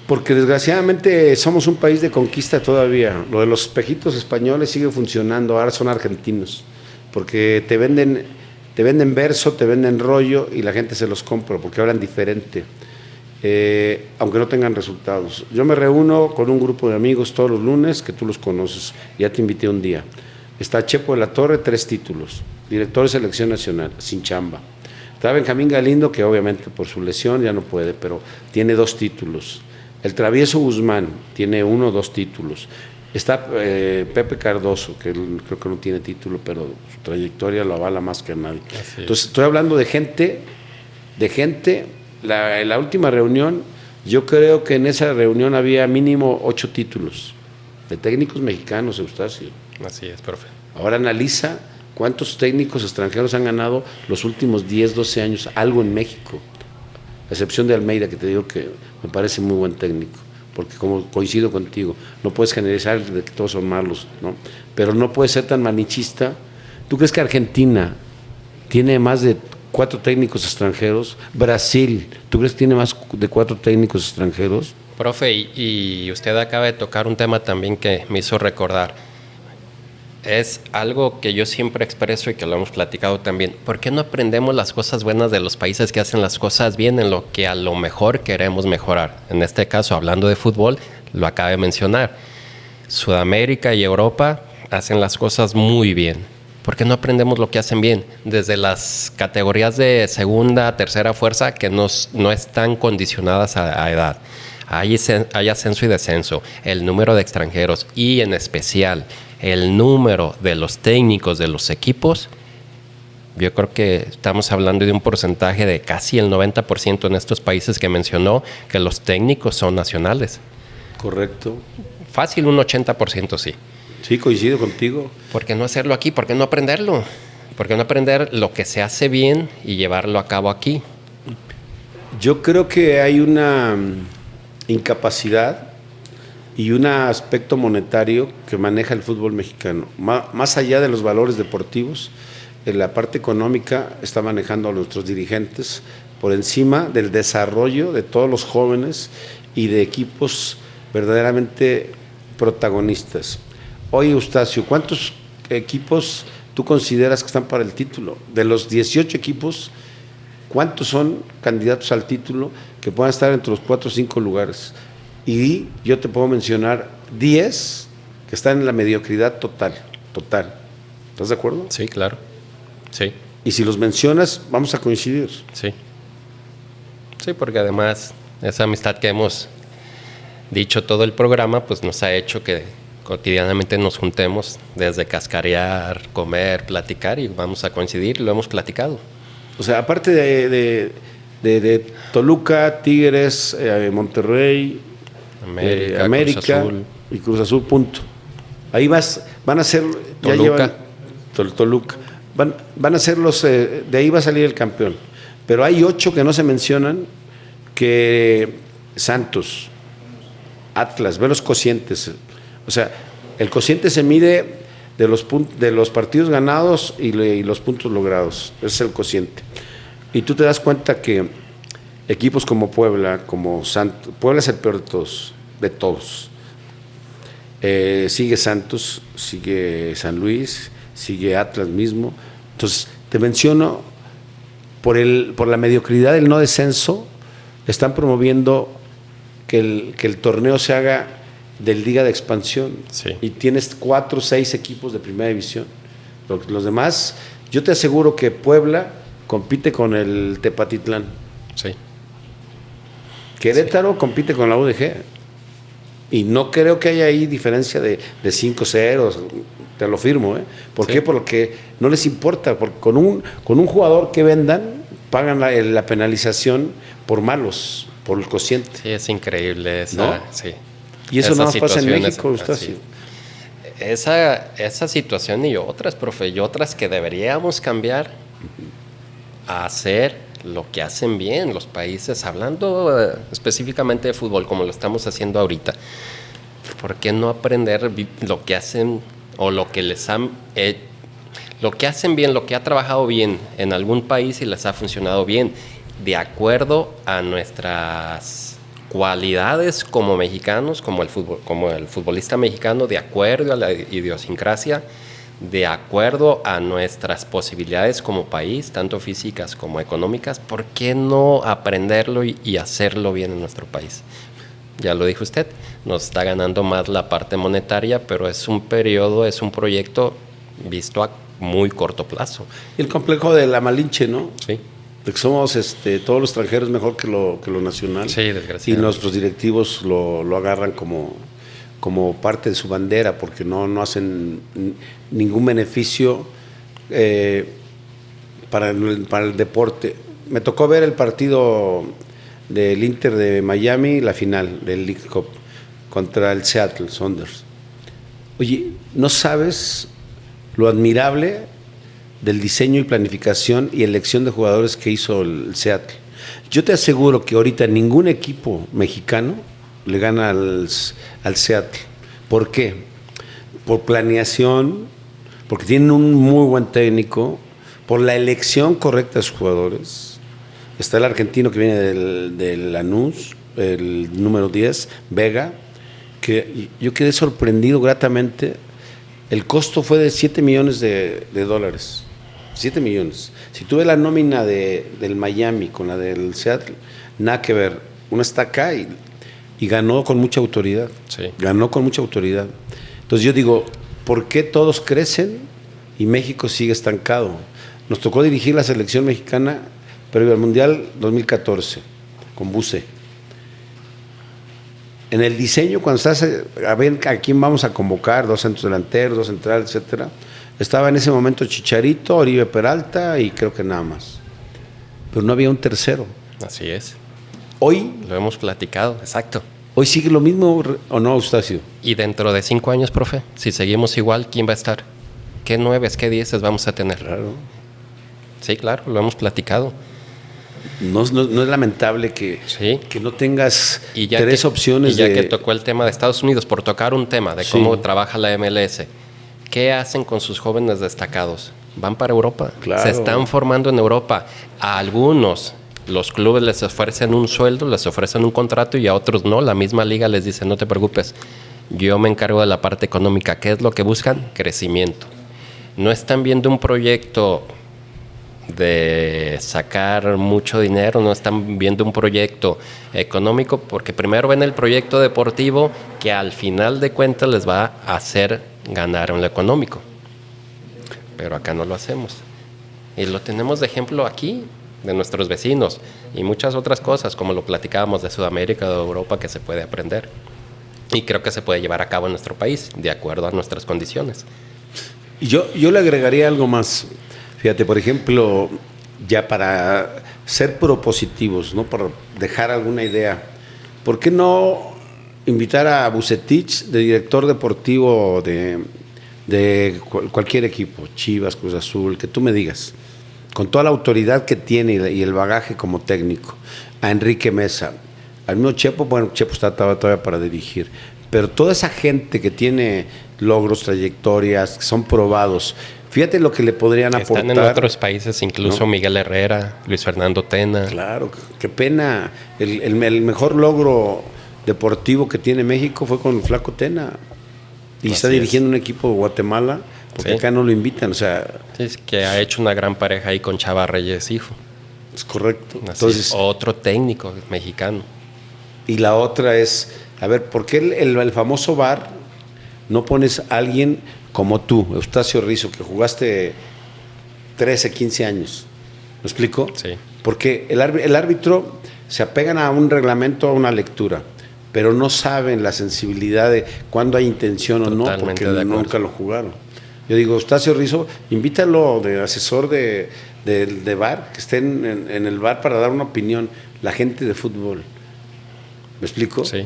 Porque desgraciadamente somos un país de conquista todavía. Lo de los espejitos españoles sigue funcionando, ahora son argentinos. Porque te venden verso, te venden rollo y la gente se los compra porque hablan diferente. Aunque no tengan resultados. Yo me reúno con un grupo de amigos todos los lunes, que tú los conoces, ya te invité un día. Está Chepo de la Torre, 3 títulos, director de selección nacional, sin chamba. Está Benjamín Galindo, que obviamente por su lesión ya no puede, pero tiene 2 títulos. El Travieso Guzmán tiene 1 o 2 títulos. Está Pepe Cardoso, que creo que no tiene título, pero su trayectoria lo avala más que nadie. Entonces estoy hablando de gente. La última reunión, yo creo que en esa reunión había mínimo 8 títulos de técnicos mexicanos, Eustacio. Así es, profe. Ahora analiza cuántos técnicos extranjeros han ganado los últimos 10, 12 años algo en México. A excepción de Almeida, que te digo que me parece muy buen técnico, porque como coincido contigo, no puedes generalizar de que todos son malos, ¿no? Pero no puedes ser tan manichista. ¿Tú crees que Argentina tiene más de 4 técnicos extranjeros? Brasil, ¿tú crees que tiene más de 4 técnicos extranjeros? Profe, y usted acaba de tocar un tema también que me hizo recordar. Es algo que yo siempre expreso y que lo hemos platicado también. ¿Por qué no aprendemos las cosas buenas de los países que hacen las cosas bien en lo que a lo mejor queremos mejorar? En este caso, hablando de fútbol, lo acaba de mencionar. Sudamérica y Europa hacen las cosas muy bien. ¿Por qué no aprendemos lo que hacen bien? Desde las categorías de segunda, tercera fuerza que no están condicionadas a edad. Hay ascenso y descenso, el número de extranjeros y en especial el número de los técnicos de los equipos. Yo creo que estamos hablando de un porcentaje de casi el 90% en estos países que mencionó, que los técnicos son nacionales. Correcto. Fácil, un 80% sí. Sí, coincido contigo. ¿Por qué no hacerlo aquí? ¿Por qué no aprenderlo? ¿Por qué no aprender lo que se hace bien y llevarlo a cabo aquí? Yo creo que hay una incapacidad y un aspecto monetario que maneja el fútbol mexicano. Más allá de los valores deportivos, en la parte económica está manejando a nuestros dirigentes por encima del desarrollo de todos los jóvenes y de equipos verdaderamente protagonistas. Oye, Eustacio, ¿cuántos equipos tú consideras que están para el título? De los 18 equipos, ¿cuántos son candidatos al título que puedan estar entre los 4 o 5 lugares? Y yo te puedo mencionar 10 que están en la mediocridad total. ¿Estás de acuerdo? Sí, claro. Sí. Y si los mencionas, vamos a coincidir. Sí. Sí, porque además esa amistad que hemos dicho todo el programa, pues nos ha hecho que cotidianamente nos juntemos desde cascarear, comer, platicar y vamos a coincidir, lo hemos platicado. O sea, aparte de Toluca, Tigres, Monterrey, América Cruz Azul. Y Cruz Azul, punto. Ahí van a ser Toluca. Toluca. Van a ser los, de ahí va a salir el campeón. Pero hay 8 que no se mencionan, que Santos, Atlas, ve los cocientes. O sea, el cociente se mide de los partidos ganados y los puntos logrados. Ese es el cociente. Y tú te das cuenta que equipos como Puebla, como Santos, Puebla es el peor de todos. Sigue Santos, sigue San Luis, sigue Atlas mismo. Entonces, te menciono, por la mediocridad del no descenso, están promoviendo que el torneo se haga de liga de expansión. Sí. Y tienes 4 o 6 equipos de primera división. Los demás, yo te aseguro que Puebla compite con el Tepatitlán. Sí. Querétaro compite con la UDG. Y no creo que haya ahí diferencia de 5-0, te lo firmo. ¿Por qué? Porque no les importa, porque con un jugador que vendan, pagan la penalización por malos, por el cociente. Sí, es increíble esa, ¿no? Sí. Y eso nada más pasa en México, Eustacio. Esa situación y otras, profe, y otras que deberíamos cambiar a hacer lo que hacen bien los países, hablando específicamente de fútbol, como lo estamos haciendo ahorita. ¿Por qué no aprender lo que hacen o lo que les han lo que hacen bien, lo que ha trabajado bien en algún país y les ha funcionado bien, de acuerdo a nuestras cualidades como mexicanos, como el futbolista mexicano, de acuerdo a la idiosincrasia, de acuerdo a nuestras posibilidades como país, tanto físicas como económicas? ¿Por qué no aprenderlo y hacerlo bien en nuestro país? Ya lo dijo usted, nos está ganando más la parte monetaria, pero es un periodo, es un proyecto visto a muy corto plazo. El complejo de la Malinche, ¿no? Sí. De que somos todos los extranjeros mejor que lo nacional. Sí, desgraciadamente. Y nuestros directivos lo agarran como parte de su bandera, porque no hacen ningún beneficio para el deporte. Me tocó ver el partido del Inter de Miami, la final del League Cup, contra el Seattle Sounders. Oye, no sabes lo admirable del diseño y planificación y elección de jugadores que hizo el Seattle. Yo te aseguro que ahorita ningún equipo mexicano le gana al Seattle. ¿Por qué? Por planeación, porque tienen un muy buen técnico, por la elección correcta de sus jugadores. Está el argentino que viene del Lanús, el número 10, Vega, que yo quedé sorprendido gratamente. El costo fue de $7 millones de dólares. 7 millones. Si tú ves la nómina del Miami con la del Seattle, nada que ver. Uno está acá y ganó con mucha autoridad. Sí. Ganó con mucha autoridad. Entonces yo digo, ¿por qué todos crecen y México sigue estancado? Nos tocó dirigir la selección mexicana previo al Mundial 2014 con Buse. En el diseño, cuando estás a ver a quién vamos a convocar, 2 centros delanteros, 2 centrales, etcétera, estaba en ese momento Chicharito, Oribe Peralta y creo que nada más. Pero no había un tercero. Así es. Hoy lo hemos platicado, exacto. ¿Hoy sigue lo mismo o no, Eustacio? Y dentro de 5 años, profe, si seguimos igual, ¿quién va a estar? ¿Qué 9, qué 10 vamos a tener? Claro. Sí, claro, lo hemos platicado. No es lamentable que no tengas 3 opciones. Y ya que tocó el tema de Estados Unidos, por tocar un tema de cómo trabaja la MLS, ¿qué hacen con sus jóvenes destacados? Van para Europa. Claro. Se están formando en Europa. A algunos los clubes les ofrecen un sueldo, les ofrecen un contrato, y a otros no. La misma liga les dice, no te preocupes, yo me encargo de la parte económica. ¿Qué es lo que buscan? Crecimiento. No están viendo un proyecto de sacar mucho dinero, no están viendo un proyecto económico, porque primero ven el proyecto deportivo, que al final de cuentas les va a hacer ganar en lo económico. Pero acá no lo hacemos. Y lo tenemos de ejemplo aquí, de nuestros vecinos, y muchas otras cosas, como lo platicábamos de Sudamérica, de Europa, que se puede aprender. Y creo que se puede llevar a cabo en nuestro país, de acuerdo a nuestras condiciones. Yo le agregaría algo más. Fíjate, por ejemplo, ya para ser propositivos, ¿no? Para dejar alguna idea, ¿por qué no invitar a Vucetich de director deportivo de cualquier equipo, Chivas, Cruz Azul, que tú me digas, con toda la autoridad que tiene y el bagaje como técnico, a Enrique Mesa, al mismo Chepo? Bueno, Chepo está todavía para dirigir, pero toda esa gente que tiene logros, trayectorias, que son probados, fíjate lo que le podrían aportar. Están en otros países, incluso, ¿no? Miguel Herrera, Luis Fernando Tena. Claro, qué pena. El mejor logro deportivo que tiene México fue con Flaco Tena. Y está dirigiendo un equipo de Guatemala, porque acá no lo invitan. O sea, sí, es que ha hecho una gran pareja ahí con Chava Reyes, hijo. Es correcto. Entonces, otro técnico mexicano. Y la otra es, a ver, ¿por qué el famoso VAR no pones a alguien como tú, Eustacio Rizzo, que jugaste 13, 15 años? ¿Me explico? Sí. Porque el árbitro se apegan a un reglamento, a una lectura, pero no saben la sensibilidad de cuándo hay intención o no, porque nunca lo jugaron. Yo digo, Eustacio Rizzo, invítalo de asesor de VAR, que esté en el VAR para dar una opinión, la gente de fútbol. ¿Me explico? Sí.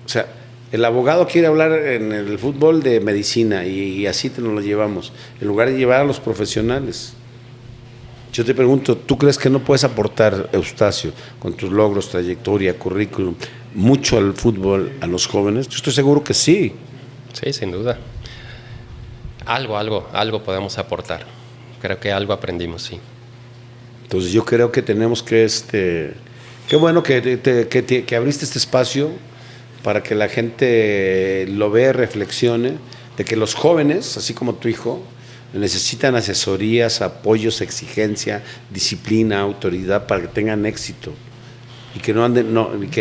O sea, el abogado quiere hablar en el fútbol de medicina y así nos lo llevamos, en lugar de llevar a los profesionales. Yo te pregunto, ¿tú crees que no puedes aportar, Eustacio, con tus logros, trayectoria, currículum, mucho al fútbol, a los jóvenes? Yo estoy seguro que sí. Sí, sin duda. Algo podemos aportar. Creo que algo aprendimos, sí. Entonces yo creo que tenemos que, qué bueno que abriste este espacio para que la gente lo vea, reflexione, de que los jóvenes, así como tu hijo, necesitan asesorías, apoyos, exigencia, disciplina, autoridad para que tengan éxito y que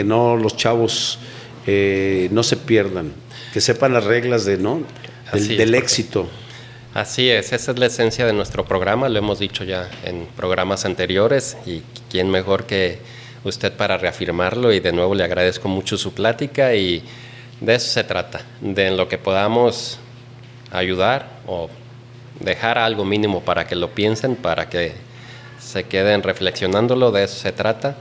no los chavos no se pierdan, que sepan las reglas del éxito. Así es, esa es la esencia de nuestro programa, lo hemos dicho ya en programas anteriores y quién mejor que usted para reafirmarlo, y de nuevo le agradezco mucho su plática, y de eso se trata, de en lo que podamos ayudar o dejar algo mínimo para que lo piensen, para que se queden reflexionándolo, de eso se trata.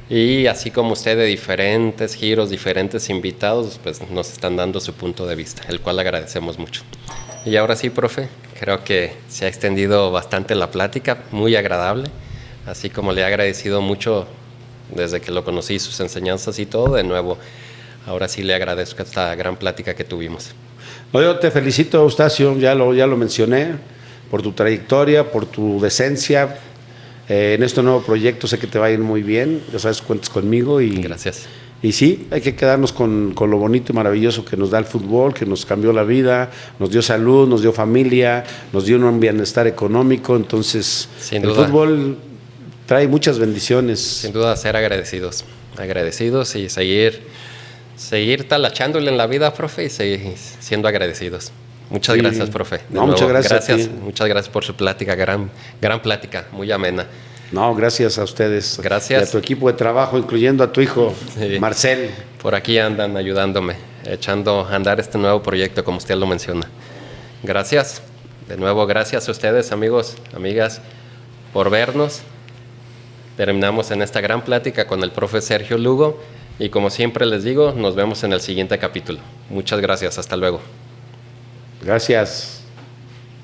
Y así como usted, de diferentes giros, diferentes invitados, pues nos están dando su punto de vista, el cual agradecemos mucho. Y ahora sí, profe, creo que se ha extendido bastante la plática, muy agradable, así como le he agradecido mucho desde que lo conocí, sus enseñanzas y todo. De nuevo, ahora sí le agradezco esta gran plática que tuvimos. No, yo te felicito, Eustacio, ya lo mencioné, por tu trayectoria, por tu decencia. En este nuevo proyecto sé que te va a ir muy bien, ya sabes, cuentas conmigo. Gracias. Y sí, hay que quedarnos con lo bonito y maravilloso que nos da el fútbol, que nos cambió la vida, nos dio salud, nos dio familia, nos dio un bienestar económico. Entonces, sin el duda, fútbol trae muchas bendiciones. Sin duda, ser agradecidos y seguir talachándole en la vida, profe, y seguir siendo agradecidos. Muchas gracias, profe. Muchas gracias. Muchas gracias por su plática, gran plática, muy amena. No, gracias a ustedes. Gracias. Y a tu equipo de trabajo, incluyendo a tu hijo, sí, Marcel. Por aquí andan ayudándome, echando a andar este nuevo proyecto, como usted lo menciona. Gracias. De nuevo, gracias a ustedes, amigos, amigas, por vernos. Terminamos en esta gran plática con el profe Sergio Lugo. Y como siempre les digo, nos vemos en el siguiente capítulo. Muchas gracias. Hasta luego. Gracias.